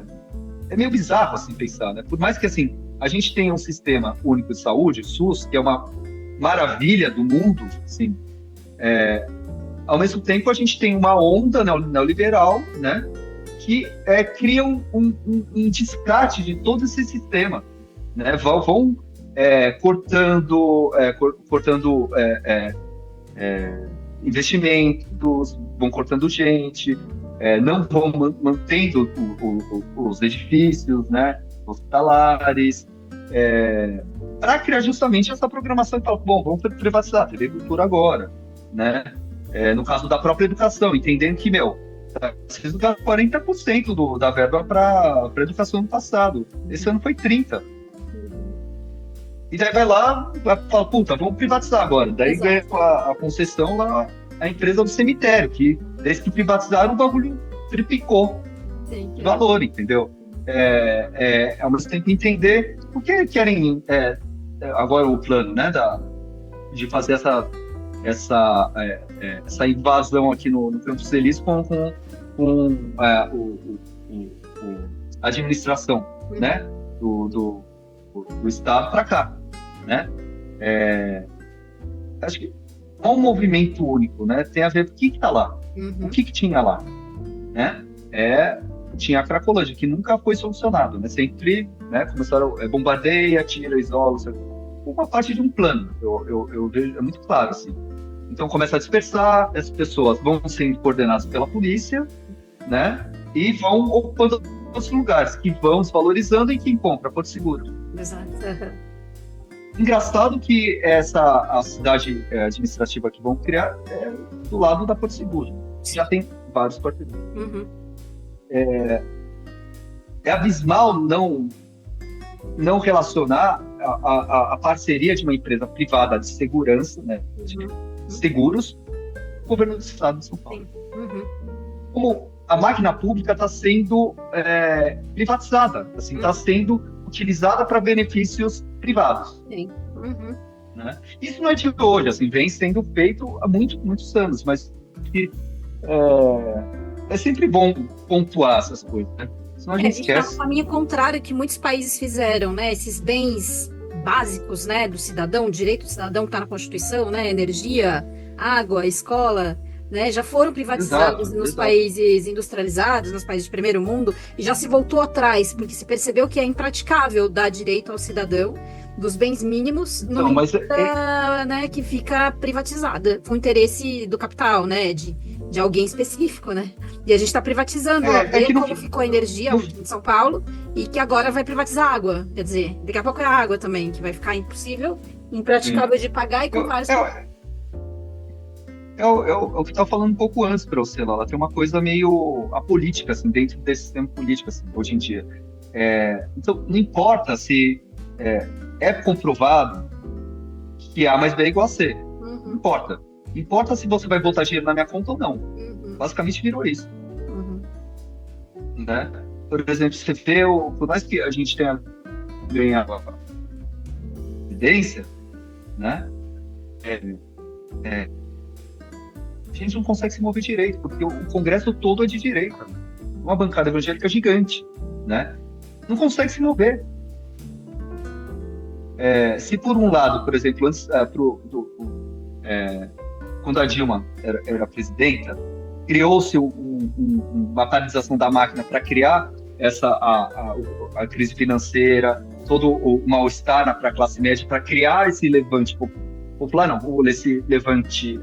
meio bizarro, assim, pensar, né? Por mais que, assim, a gente tenha um sistema único de saúde, SUS, que é uma maravilha do mundo, assim, ao mesmo tempo a gente tem uma onda neoliberal, né? Que cria um descarte de todo esse sistema, né? Vão cortando investimentos, vão cortando gente, não vão mantendo os edifícios, né? Hospitalares, para criar justamente essa programação que fala, bom, vamos privatizar a TV Cultura agora, né? No caso da própria educação, entendendo que, vocês não 40% da verba para a educação no passado. Esse ano foi 30%. E daí vai lá, fala, puta, vamos privatizar agora. Daí ganha a concessão lá, a empresa do cemitério, que desde que privatizaram o bagulho triplicou de valor, entendeu? Ao mesmo tempo entender por que querem agora o plano, né, de fazer essa invasão aqui no Campos Elíseos com a administração, né, do Estado para cá, né? Acho que é um movimento único, né? Tem a ver com o que está lá, o que tinha lá, né? Tinha a Cracolândia, que nunca foi solucionado, né? Sempre, né? Começaram, bombardeia, tira, isola, uma parte de um plano, eu vejo, é muito claro, assim. Então começa a dispersar, as pessoas vão sendo coordenadas pela polícia, né? E vão ocupando outros lugares que vão se valorizando e quem compra Porto Seguro. Exato. Engraçado que a cidade administrativa que vão criar é do lado da Porto Seguro. Já tem vários partidos. Uhum. É abismal não relacionar a parceria de uma empresa privada de segurança, né, de seguros, com o governo do estado de São Paulo. Uhum. Como a máquina pública está sendo privatizada, assim, está sendo utilizada para benefícios privados. Sim. Uhum. Né? Isso não é de hoje, assim, vem sendo feito há muitos anos, mas que, é sempre bom pontuar essas coisas, né? Senão a gente está no esquece. caminho contrário que muitos países fizeram, né? Esses bens básicos, né, do cidadão, o direito do cidadão que está na Constituição, né? Energia, água, escola, né? Já foram privatizados nos países industrializados, nos países de primeiro mundo, e já se voltou atrás, porque se percebeu que é impraticável dar direito ao cidadão dos bens mínimos numa empresa, né, que fica privatizada, com o interesse do capital, né? De alguém específico, né? E a gente está privatizando como ficou a energia em São Paulo e que agora vai privatizar a água. Quer dizer, daqui a pouco é a água também, que vai ficar impossível, impraticável de pagar e com vários... É o que eu estava falando um pouco antes para você, lá. Ela tem uma coisa meio apolítica, assim, dentro desse sistema político, assim, hoje em dia. Então, não importa se é comprovado que A mais B é igual a C. Não importa. Importa se você vai botar dinheiro na minha conta ou não. Basicamente virou isso. Né? Por exemplo, você vê, por mais que a gente tenha ganhado a presidência, né? A gente não consegue se mover direito, porque o Congresso todo é de direita. Uma bancada evangélica gigante, né? Não consegue se mover. Se por um lado, por exemplo, antes, quando a Dilma era presidenta, criou-se uma paralisação da máquina para criar a crise financeira, todo o mal-estar para a classe média, para criar esse levante popular, não, esse levante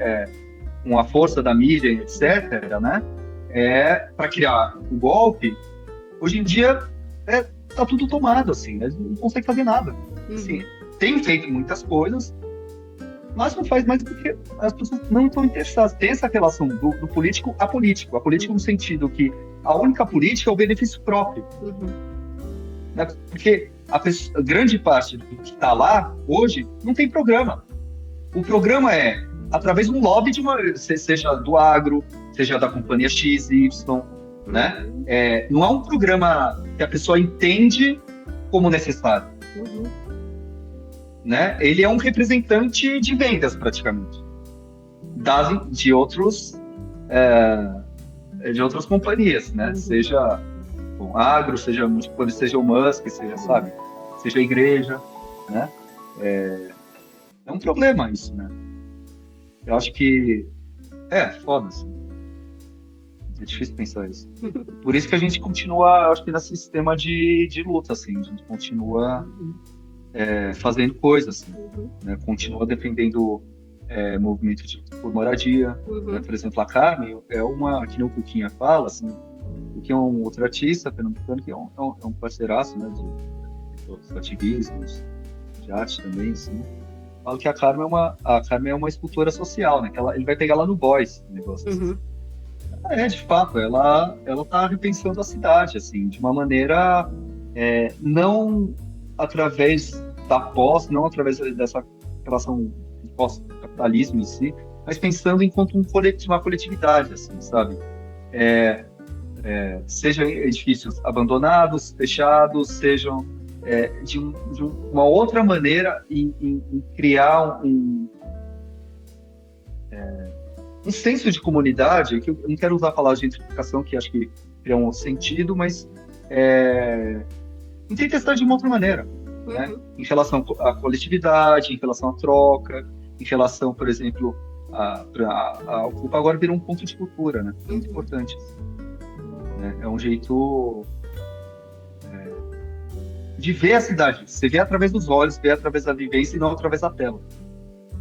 com a força da mídia, etc., né? Para criar o golpe. Hoje em dia está tudo tomado, assim, né? Não consegue fazer nada. Assim, tem feito muitas coisas, mas não faz mais porque as pessoas não estão interessadas. Tem essa relação do político a político. A política no sentido que a única política é o benefício próprio. Né? Porque a grande parte do que está lá hoje não tem programa. O programa é através de um lobby seja do agro, seja da companhia X, Y, né? Não é um programa que a pessoa entende como necessário. Né? Ele é um representante de vendas, praticamente, de outras companhias, né? Seja o agro, seja o Musk, seja a igreja, né? É um problema isso, né? Eu acho que foda-se. É difícil pensar isso. Por isso que a gente continua, acho que nesse sistema de luta, assim, a gente continua fazendo coisas, assim, né? Continua defendendo movimento por moradia, né? Por exemplo, a Carmen que nem o Cuquinha fala, assim, o que é um outro artista pernambucano, que é um parceiraço, né, de outros ativismos, de arte também, assim. Falo que a Carmen é uma escultora social, né? Que ele vai pegar lá no Boys, o negócio. Assim. De fato, ela tá repensando a cidade, assim, de uma maneira não através da posse, não através dessa relação de pós-capitalismo em si, mas pensando enquanto uma coletividade, assim, sabe? Sejam edifícios abandonados, fechados, sejam de uma outra maneira em criar um senso de comunidade, que eu não quero usar a palavra gentrificação, que acho que cria um sentido, mas em testar de uma outra maneira, né? Em relação à coletividade, em relação à troca, em relação, por exemplo, a Ocupa agora virou um ponto de cultura, né? Muito importante. Né? É um jeito de ver a cidade. Você vê através dos olhos, vê através da vivência e não através da tela,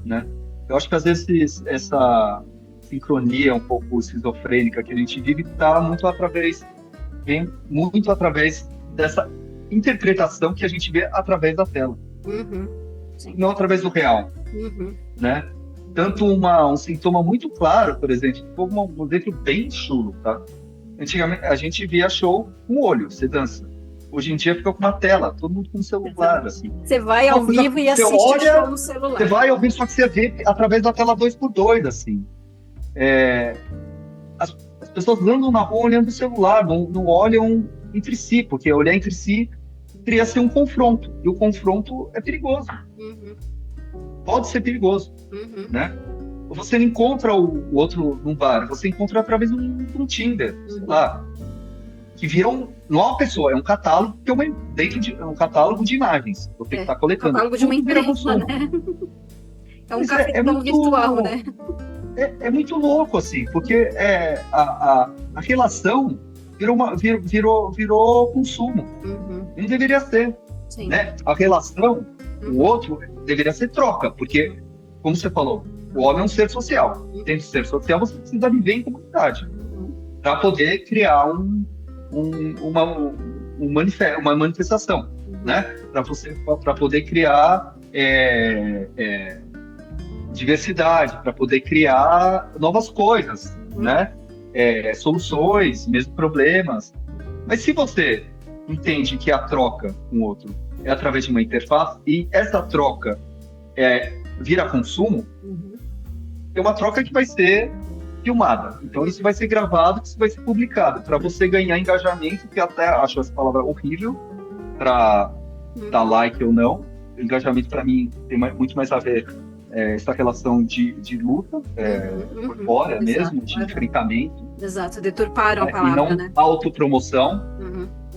né? Eu acho que às vezes essa sincronia um pouco esquizofrênica que a gente vive está muito através vem muito através dessa interpretação que a gente vê através da tela, Sim. não através do real, né? Tanto um sintoma muito claro, por exemplo, um exemplo bem chulo, tá? Antigamente a gente via show com o olho, você dança. Hoje em dia fica com uma tela, todo mundo com o celular, assim. Você vai ao vivo e assiste o show no celular. Você vai ao vivo, só que você vê através da tela 2x2, assim. As pessoas andam na rua olhando o celular, não olham entre si, porque olhar entre si cria ser um confronto, e o confronto é perigoso. Pode ser perigoso, né? Você não encontra o outro num bar, você encontra através de um Tinder, sei lá, que vira não é uma pessoa, é um catálogo, que é um catálogo de imagens, você está coletando. Catálogo de uma empresa, né? É um cafetão virtual, né? É muito louco, assim, porque a relação virou consumo. Não deveria ser. Sim. Né? A relação, o outro, deveria ser troca, porque, como você falou, o homem é um ser social. Tem que ser social, você precisa viver em comunidade para poder criar uma manifestação, né? Para poder criar diversidade, para poder criar novas coisas, né? Soluções, mesmo problemas. Mas se você entende que a troca com o outro é através de uma interface e essa troca vira consumo, é uma troca que vai ser filmada. Então isso vai ser gravado, isso vai ser publicado para você ganhar engajamento, que até acho essa palavra horrível para dar like ou não. O engajamento para mim tem muito mais a ver essa relação de luta corpórea mesmo, de enfrentamento. Exato, deturparam a palavra, e não né? autopromoção,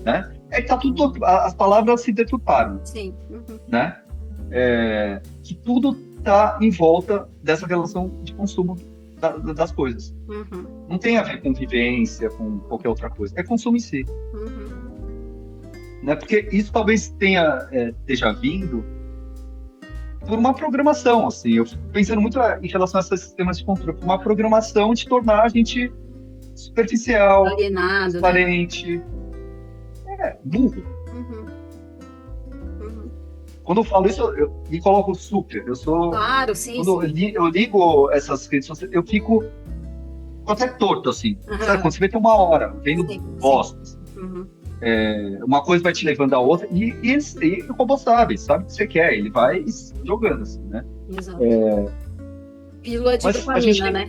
né? Tá tudo, as palavras se deturparam. Sim. Né? Que tudo está em volta dessa relação de consumo das coisas. Não tem a ver com vivência, com qualquer outra coisa. É consumo em si. Né? Porque isso talvez esteja vindo por uma programação, assim. Eu fico pensando muito em relação a esses sistemas de controle, uma programação de tornar a gente superficial, alienado, transparente, burro. Quando eu falo isso, eu me coloco super. Eu sou. Claro, sim. Quando eu ligo essas redes sociais, eu fico até torto, assim. Sabe? Quando você vê, tem uma hora, vendo bosta. Assim. Uma coisa vai te levando a outra, e o robô sabe o que você quer, ele vai jogando, assim, né? Exato. Pílula de dopamina, né?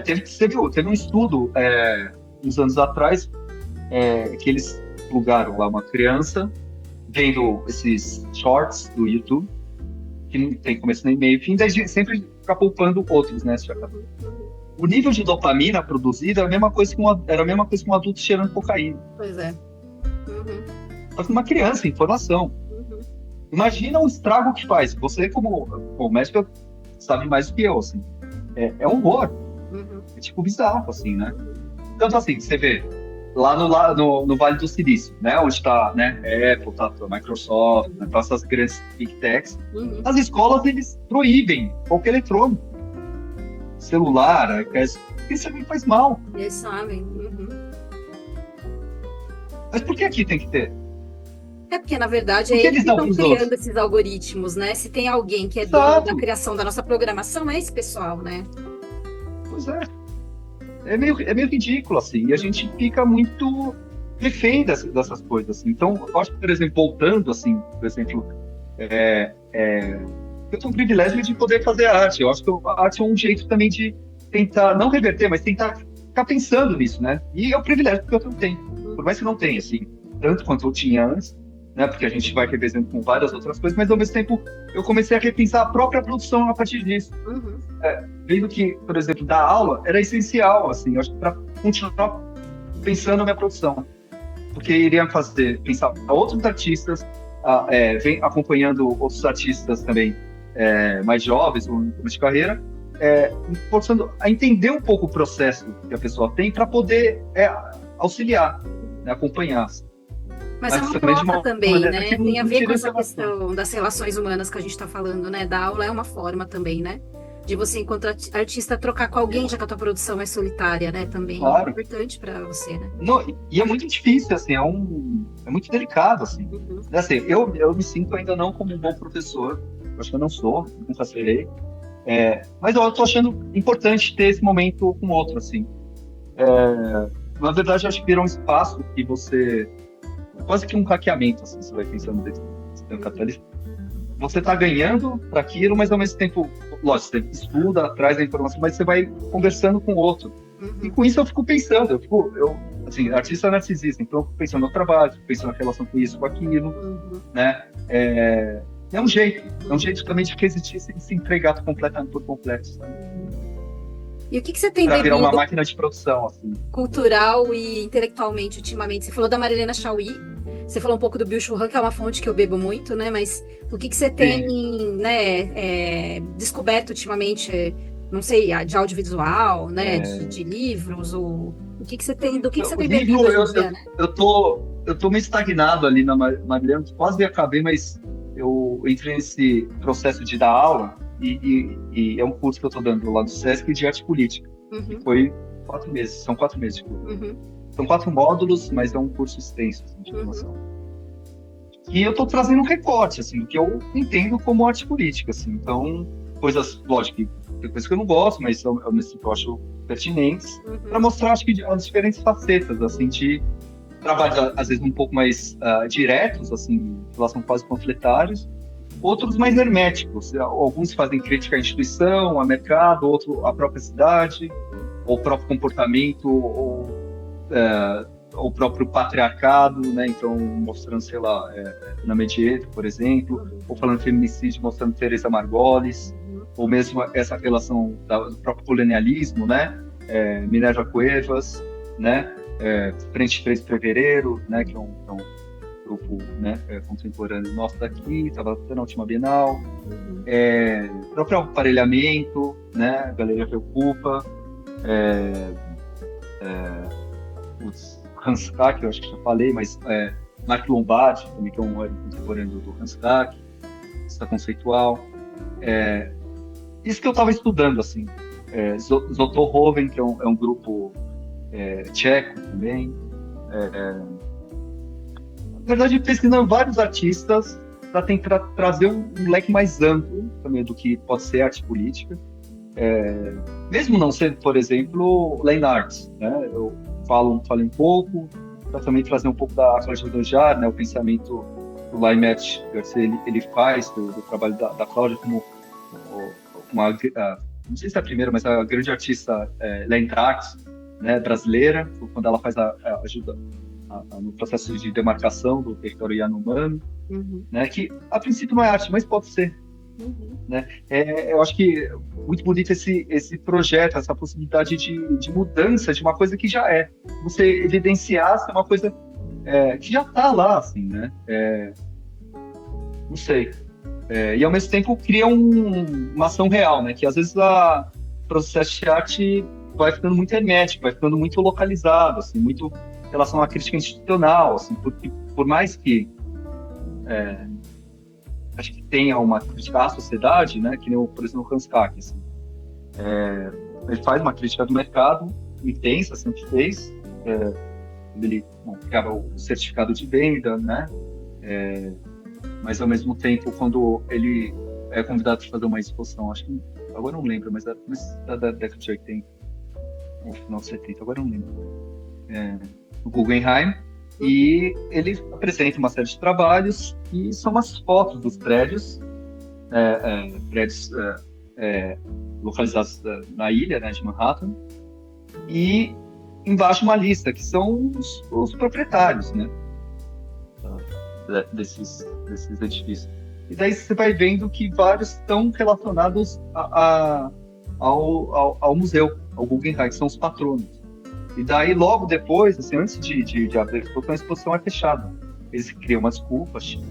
Teve um estudo uns anos atrás que eles plugaram lá uma criança vendo esses shorts do YouTube, que não tem começo nem meio fim, daí sempre fica poupando outros, né? O nível de dopamina produzida era a mesma coisa que um adulto cheirando cocaína. Pois é. Só que uma criança, em formação. Imagina o estrago que faz. Você, como médico, sabe mais do que eu, assim. É um horror. É tipo bizarro, assim, né? Tanto assim, você vê lá no Vale do Silício, né? Onde está, né? Apple, tá, Microsoft, né, tá essas grandes big techs. As escolas, eles proíbem qualquer eletrônico. Celular, iPad, isso também faz mal. Eles sabem. Mas por que aqui tem que ter? É porque, na verdade, eles estão criando esses algoritmos, né? Se tem alguém que é dono da criação da nossa programação, é esse pessoal, né? Pois é. É meio ridículo, assim, e a gente fica muito refém dessas coisas, assim. Então, eu acho que, por exemplo, voltando, assim, por exemplo, eu tenho o privilégio de poder fazer arte. Eu acho que a arte é um jeito também de tentar, não reverter, mas tentar ficar pensando nisso, né? E é um privilégio que eu tenho. Por mais que não tenha, assim, tanto quanto eu tinha antes, né? Porque a gente vai revezando com várias outras coisas, mas ao mesmo tempo eu comecei a repensar a própria produção a partir disso. Vendo que, por exemplo, dar aula era essencial, assim, eu acho que para continuar pensando na minha produção. Porque iria pensar outros artistas, vem acompanhando outros artistas também mais jovens, ou em começo de carreira, forçando a entender um pouco o processo que a pessoa tem para poder auxiliar, né, acompanhar. Mas é uma troca também, né? Tem a ver com essa questão das relações humanas que a gente está falando, né? Da aula é uma forma também, né? de você, enquanto artista, trocar com alguém, já que a tua produção é solitária, né? Também é Claro. importante para você, né? Não, e é muito difícil, assim, é muito delicado, assim. Uhum, Assim, eu me sinto ainda não como um bom professor, eu acho que eu não sou, nunca serei, mas eu tô achando importante ter esse momento com o outro, assim. Na verdade, eu acho que vira um espaço que você, quase que um hackeamento, assim, você vai pensando desse sistema capitalista. Você está ganhando para aquilo, mas ao mesmo tempo, lógico, você estuda, traz a informação, mas você vai conversando com o outro. E uhum, com isso eu fico pensando, assim, artista narcisista, então eu fico pensando no trabalho, fico pensando na relação com isso, com aquilo, uhum, né? É um jeito também de que existir sem se entregar completamente por completo, sabe? E o que que você tem Para virar uma bebido máquina de produção, assim. cultural e intelectualmente ultimamente? Você falou da Marilena Chauí, você falou um pouco do Bill Churran, que é uma fonte que eu bebo muito, né? Mas o que que você tem, Sim. né, descoberto ultimamente, não sei, de audiovisual, né, de livros, ou o que que você tem, do que você O tem bebido livro, hoje em dia, né? eu tô meio estagnado ali na Mariana, quase acabei, mas eu entrei nesse processo de dar aula e é um curso que eu estou dando lá do Sesc de arte política, que Uhum, foi 4 meses, são 4 meses de curso. uhum, São 4 módulos, mas é um curso extenso assim, de uhum, formação. E eu estou trazendo um recorte, assim, do que eu entendo como arte política, assim. Então, coisas, lógico, que tem coisas que eu não gosto, mas ao mesmo tempo eu acho pertinentes, para uhum, mostrar, acho que, as diferentes facetas, assim, de trabalhos, às vezes, um pouco mais diretos, assim, em relação quase panfletários, outros mais herméticos. Alguns fazem crítica à instituição, ao mercado, outro à própria cidade, ou próprio comportamento, ou o próprio patriarcado, né? Então, mostrando, sei lá, na Mediator, por exemplo, ou falando de feminicídio, mostrando Teresa Margolis, uhum, ou mesmo essa relação do próprio colonialismo, né? Minerva Cuevas, né? Frente 3 de Fevereiro, né? Que é um grupo, né, contemporâneo nosso daqui, estava até na última Bienal, uhum, próprio aparelhamento, né? Galeria Preocupa, os Hans Kak, eu acho que já falei, mas Mark Lombardi, também, que é um contemporâneo do Hans Kak, essa conceitual. Isso que eu estava estudando, assim. Zotto-Hoven, que é um grupo tcheco também. Na verdade, pesquisando vários artistas para tentar trazer um leque mais amplo também do que pode ser arte política. Mesmo não sendo, por exemplo, Line Arts, né? Eu falei um pouco, para também trazer um pouco da Cláudia Dojar, né? O pensamento do Laimete Garcia, ele faz do trabalho da Cláudia como não sei se é a primeira, mas a grande artista Line Arts, né? Brasileira, quando ela faz a ajuda no processo de demarcação do território Yanomami, uhum, né? Que a princípio não é arte, mas pode ser, uhum, né? Eu acho que muito bonito esse projeto, essa possibilidade de mudança de uma coisa que já é. Você evidenciar uma coisa que já está lá, assim, né? Não sei. E ao mesmo tempo cria uma ação real, né? Que às vezes o processo de arte vai ficando muito hermético, vai ficando muito localizado, assim, muito em relação à crítica institucional, assim, porque por mais que acho que tenha uma crítica à sociedade, né? Que nem, por exemplo, o Hans Kak, assim. Ele faz uma crítica do mercado intensa, sempre fez. Ele criava o certificado de venda, né? Mas ao mesmo tempo, quando ele é convidado para fazer uma exposição, acho que agora eu não lembro, mas era da década de 80, no final de 70, agora eu não lembro. No Guggenheim, e ele apresenta uma série de trabalhos e são umas fotos dos prédios, prédios localizados na ilha, né, de Manhattan, e embaixo uma lista que são os proprietários, né, desses edifícios. E daí você vai vendo que vários estão relacionados ao museu, ao Guggenheim, que são os patronos. E daí, logo depois, assim, antes de abrir a exposição é fechada. Eles criam uma desculpa, XYZ,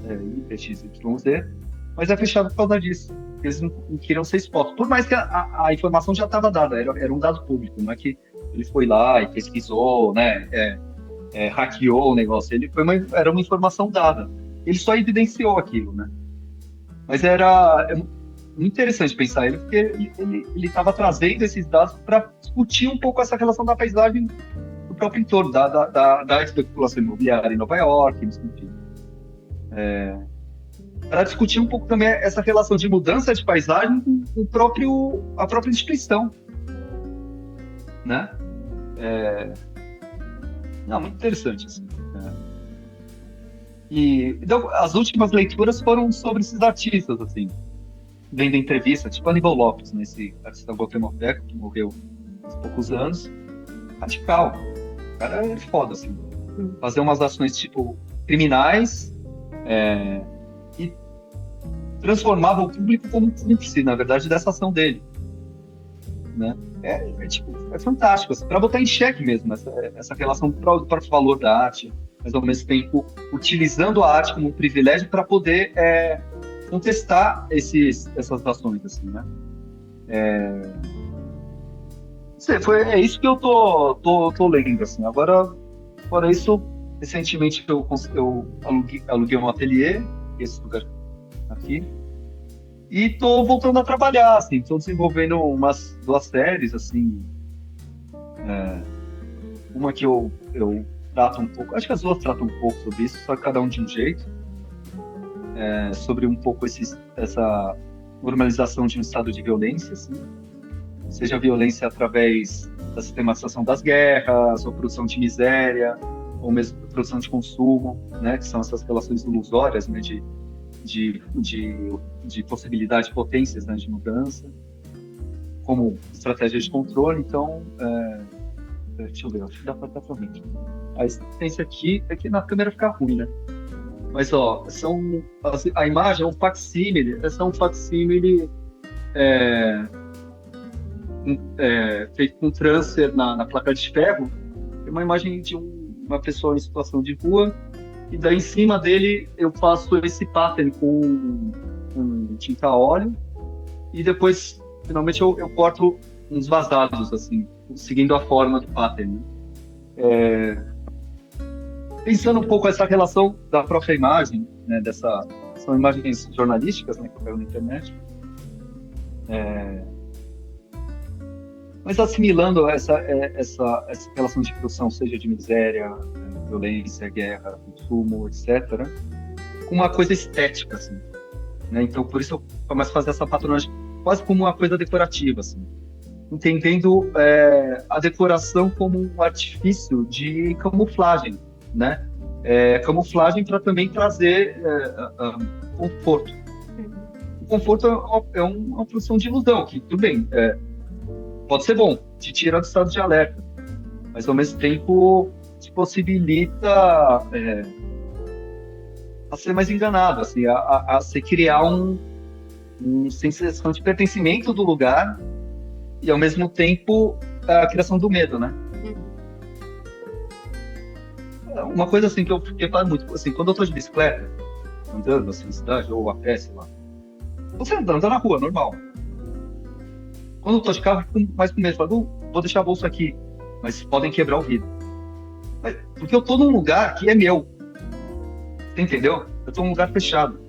mas é fechado por causa disso. Eles não queriam ser expostos. Por mais que a informação já estava dada, era um dado público, não é que ele foi lá e pesquisou, né, hackeou o negócio. Era uma informação dada. Ele só evidenciou aquilo, né? Mas muito interessante pensar ele, porque ele estava trazendo esses dados para discutir um pouco essa relação da paisagem do próprio entorno, da especulação imobiliária em Nova York, enfim. Para discutir um pouco também essa relação de mudança de paisagem com a própria instituição, né? Não, muito interessante assim. E então, as últimas leituras foram sobre esses artistas, assim, vendo entrevista, tipo Aníbal Lopes, né, esse artista guatemalteco que morreu há poucos anos, radical. O cara é foda, assim. Fazer umas ações, tipo, criminais, e transformava o público como cúmplice, na verdade, dessa ação dele, né? É fantástico, assim, para botar em xeque mesmo essa relação do próprio valor da arte, mas ao mesmo tempo utilizando a arte como um privilégio para poder contestar essas ações, assim, né? É isso que eu tô lendo, assim. Agora, fora isso, recentemente eu aluguei um ateliê, esse lugar aqui, e tô voltando a trabalhar, assim. Tô desenvolvendo umas 2 séries, assim. Uma que eu trato um pouco, acho que as 2 tratam um pouco sobre isso, só cada um de um jeito. Sobre um pouco essa normalização de um estado de violência, assim. Seja violência através da sistematização das guerras, ou produção de miséria, ou mesmo produção de consumo, né, que são essas relações ilusórias, né, de possibilidade de potências, né, de mudança, como estratégia de controle. Então, deixa eu ver, acho que dá para estar para frente. A existência aqui é que na câmera fica ruim, né? Mas, ó, a imagem é um facsímile, feito com transfer na placa de ferro. É uma imagem de uma pessoa em situação de rua, e daí em cima dele eu faço esse pattern com tinta a óleo, e depois, finalmente, eu corto uns vazados, assim, seguindo a forma do pattern, né? Pensando um pouco essa relação da própria imagem, né, são imagens jornalísticas, né, que eu pego na internet, mas assimilando essa relação de produção, seja de miséria, violência, guerra, consumo, etc., com uma coisa estética, assim, né? Então, por isso eu começo a fazer essa patronagem quase como uma coisa decorativa, assim, entendendo a decoração como um artifício de camuflagem, né? Camuflagem para também trazer conforto. O conforto é uma produção de ilusão, que tudo bem, pode ser bom, te tira do estado de alerta, mas ao mesmo tempo te possibilita a ser mais enganado, assim, a se criar uma sensação de pertencimento do lugar e ao mesmo tempo a criação do medo, né? Uma coisa assim que eu reparo muito, assim, quando eu tô de bicicleta, andando assim na cidade, ou a pé, sei lá, você anda na rua, normal. Quando eu tô de carro, eu fico mais com medo, falo, vou deixar a bolsa aqui, mas podem quebrar o vidro. Porque eu tô num lugar que é meu. Você entendeu? Eu tô num lugar fechado.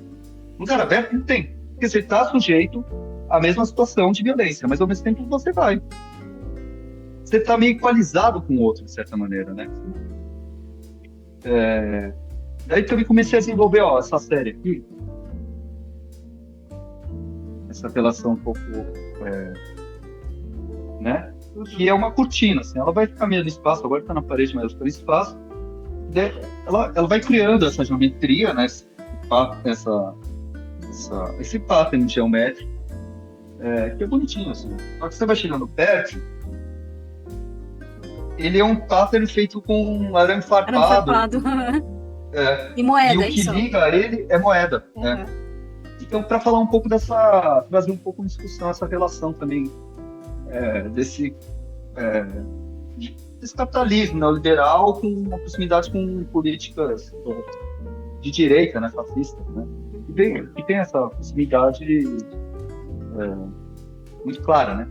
Lugar aberto não tem. Porque você tá sujeito à mesma situação de violência, mas ao mesmo tempo você vai. Você tá meio equalizado com o outro, de certa maneira, né? Daí também comecei a desenvolver, essa série aqui. Essa relação um pouco, né? Que é uma cortina, assim, ela vai ficar meio no espaço, agora está na parede, mas está no espaço. Ela vai criando essa geometria, né? Esse pattern geométrico, que é bonitinho, assim. Só que você vai chegando perto, ele é um pattern feito com arame farpado. E moeda, e o que liga ele é moeda, né? Então, para falar um pouco trazer um pouco de discussão essa relação também desse capitalismo neoliberal com uma proximidade com políticas de direita, né, fascistas, né, que tem essa proximidade muito clara, né?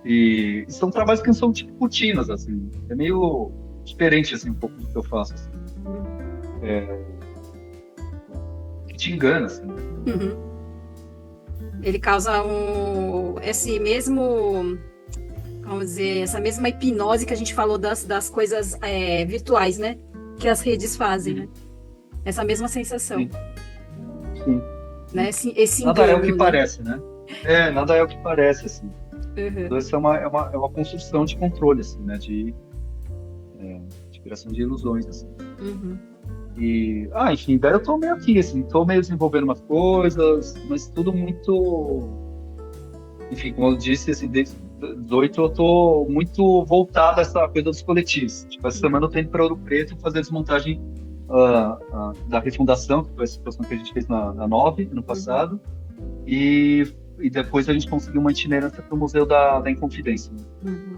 E são trabalhos que não são tipo cortinas, assim, é meio diferente, assim, um pouco do que eu faço, assim. Que te engana, assim. Ele causa esse mesmo, vamos dizer, essa mesma hipnose que a gente falou das coisas virtuais, né? Que as redes fazem, né? Essa mesma sensação, Sim, sim. né? Esse Nada é o que engano, né? parece, né? Nada é o que parece, assim. Uhum, Então, essa é uma construção de controle, assim, né? De criação de ilusões, assim. uhum, Enfim, daí eu tô meio aqui, assim, tô meio desenvolvendo umas coisas, mas tudo muito, enfim, como eu disse, assim, desde 18 eu tô muito voltado a essa coisa dos coletivos. Tipo, essa semana eu tô indo para Ouro Preto fazer a desmontagem da refundação, que foi a situação que a gente fez na Nove, ano uhum, passado, e depois a gente conseguiu uma itinerância para o Museu da Inconfidência, uhum.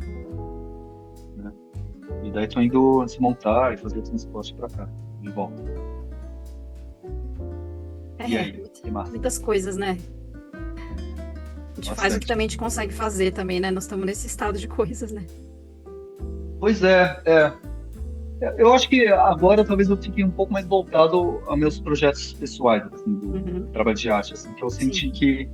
né? E daí tô indo desmontar e fazer o transporte para cá, de volta. E aí, que massa? Muitas coisas, né? A gente faz o que Bastante. também a gente consegue fazer também, né? Nós estamos nesse estado de coisas, né? Pois é. Eu acho que agora talvez eu fique um pouco mais voltado aos meus projetos pessoais, assim, do Uhum, trabalho de arte, assim, que eu sim. senti que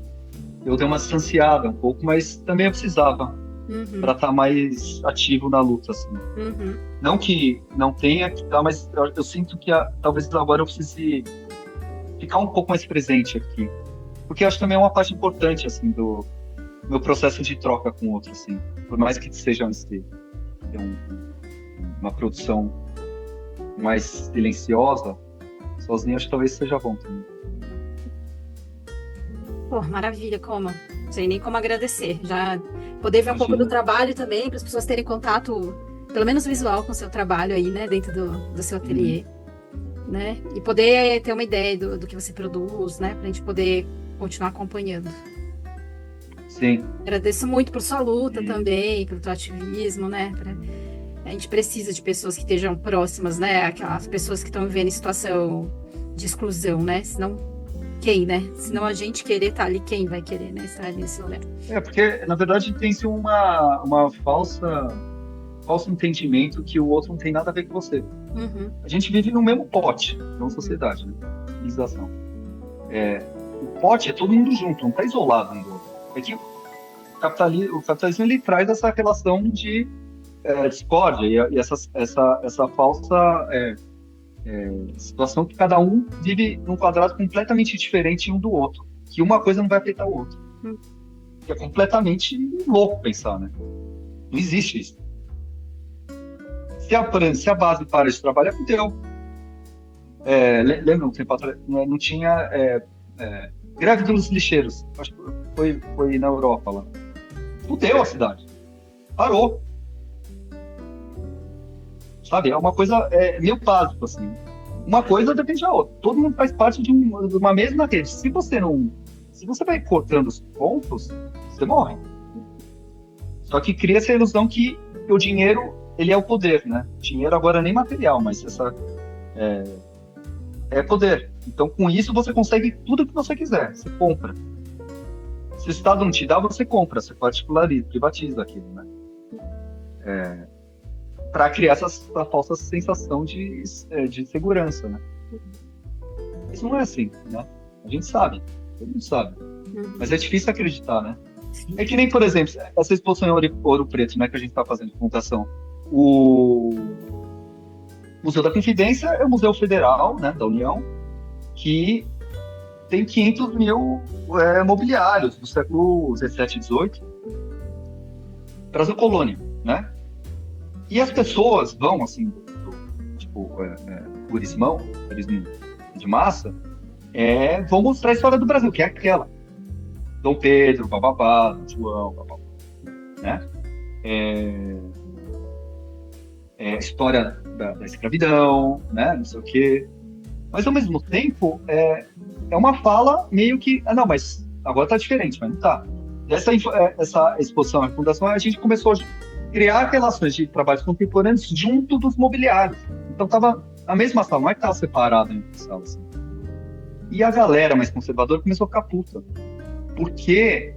eu dei uma distanciada um pouco, mas também eu precisava para Uhum, estar mais ativo na luta, assim. uhum, Não que não tenha que estar, mas eu sinto que talvez agora eu precise ficar um pouco mais presente aqui, porque eu acho que também é uma parte importante, assim, do meu processo de troca com o outro, assim. Por mais que seja uma produção mais silenciosa, sozinho acho que talvez seja bom também. Pô, maravilha, como? Não sei nem como agradecer. Já poder ver um pouco do Imagina. trabalho também, para as pessoas terem contato, pelo menos visual, com o seu trabalho aí, né? Dentro do seu Uhum. ateliê, né? E poder ter uma ideia do que você produz, né? Para a gente poder continuar acompanhando. Sim. Agradeço muito por sua luta E, também, pelo teu ativismo, né? A gente precisa de pessoas que estejam próximas, né? Aquelas pessoas que estão vivendo em situação de exclusão, né? Senão, quem, né? Senão a gente querer estar ali, quem vai querer, né? Estar nesse lugar. porque, na verdade, tem-se uma falso entendimento que o outro não tem nada a ver com você. Uhum, A gente vive no mesmo pote, não uhum, sociedade, né? Civilização. O pote é todo mundo junto, não está isolado um do outro. É que o capitalismo ele traz essa relação de discórdia e essa falsa situação que cada um vive num quadrado completamente diferente um do outro, que uma coisa não vai afetar o outro. uhum. Que é completamente louco pensar, né? Não existe isso. Se a base para de trabalhar, fudeu. Lembra um tempo atrás, não tinha greve dos lixeiros. Acho que foi na Europa lá. Fudeu a cidade. Parou. Sabe? É uma coisa meio básico, assim. Uma coisa depende da outra. Todo mundo faz parte de uma mesma rede. Se você vai cortando os pontos, você morre. Só que cria essa ilusão que o dinheiro, ele é o poder, né? Dinheiro agora nem material, mas é poder. Então, com isso, você consegue tudo que você quiser. Você compra. Se o Estado não te dá, você compra. Você particulariza, privatiza aquilo, né? Para criar essa falsa sensação de segurança, né? Isso não é assim, né? A gente sabe. Todo mundo sabe. Mas é difícil acreditar, né? É que nem, por exemplo, essa exposição em Ouro Preto, né, que a gente está fazendo de computação. O Museu da Confidência é o Museu Federal, né, da União, que tem 500 mil mobiliários do século 17 e 18, Brasil Colônia, né? E as pessoas vão, assim, tipo, turismo de massa, vão mostrar a história do Brasil, que é aquela. Dom Pedro, bababá, Dom João, bababá, né? História da escravidão, né? Não sei o quê. Mas, ao mesmo tempo, é uma fala meio que... não, mas agora tá diferente, mas não tá. Essa exposição, a fundação, a gente começou a criar relações de trabalhos contemporâneos junto dos mobiliários. Então, tava na mesma sala, não é que tava separado em sala, assim. E a galera mais conservadora começou a ficar puta. Porque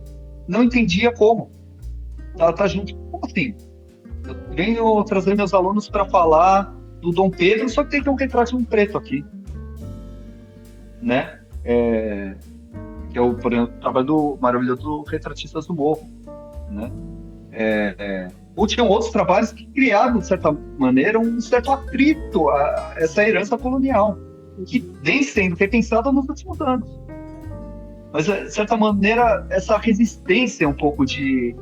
não entendia como. Tá junto. Como assim? Eu venho trazer meus alunos para falar do Dom Pedro, só que tem um retrato de um preto aqui, né? que é por exemplo, o trabalho maravilhoso do Retratistas do Morro, né? Ou tinham outros trabalhos que criaram, de certa maneira, um certo atrito a essa herança colonial, que vem sendo repensada nos últimos anos. Mas, de certa maneira, essa resistência um pouco de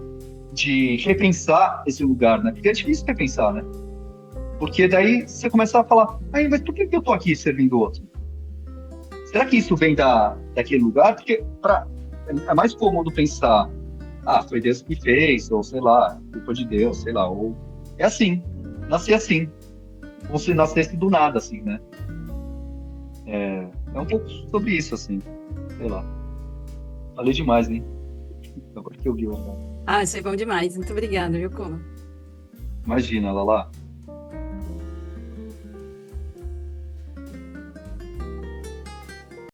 repensar esse lugar, né? Porque é difícil repensar, né? Porque daí você começa a falar, mas por que eu tô aqui servindo o outro? Será que isso vem daquele lugar? Porque é mais cômodo pensar, foi Deus que fez, ou sei lá, culpa de Deus, sei lá, ou é assim, nasci assim, como se nascesse do nada, assim, né? É um pouco sobre isso, assim, sei lá. Falei demais, hein? Agora que eu vi, Ah, isso é bom demais. Muito obrigada, viu, Como? imagina, Lala.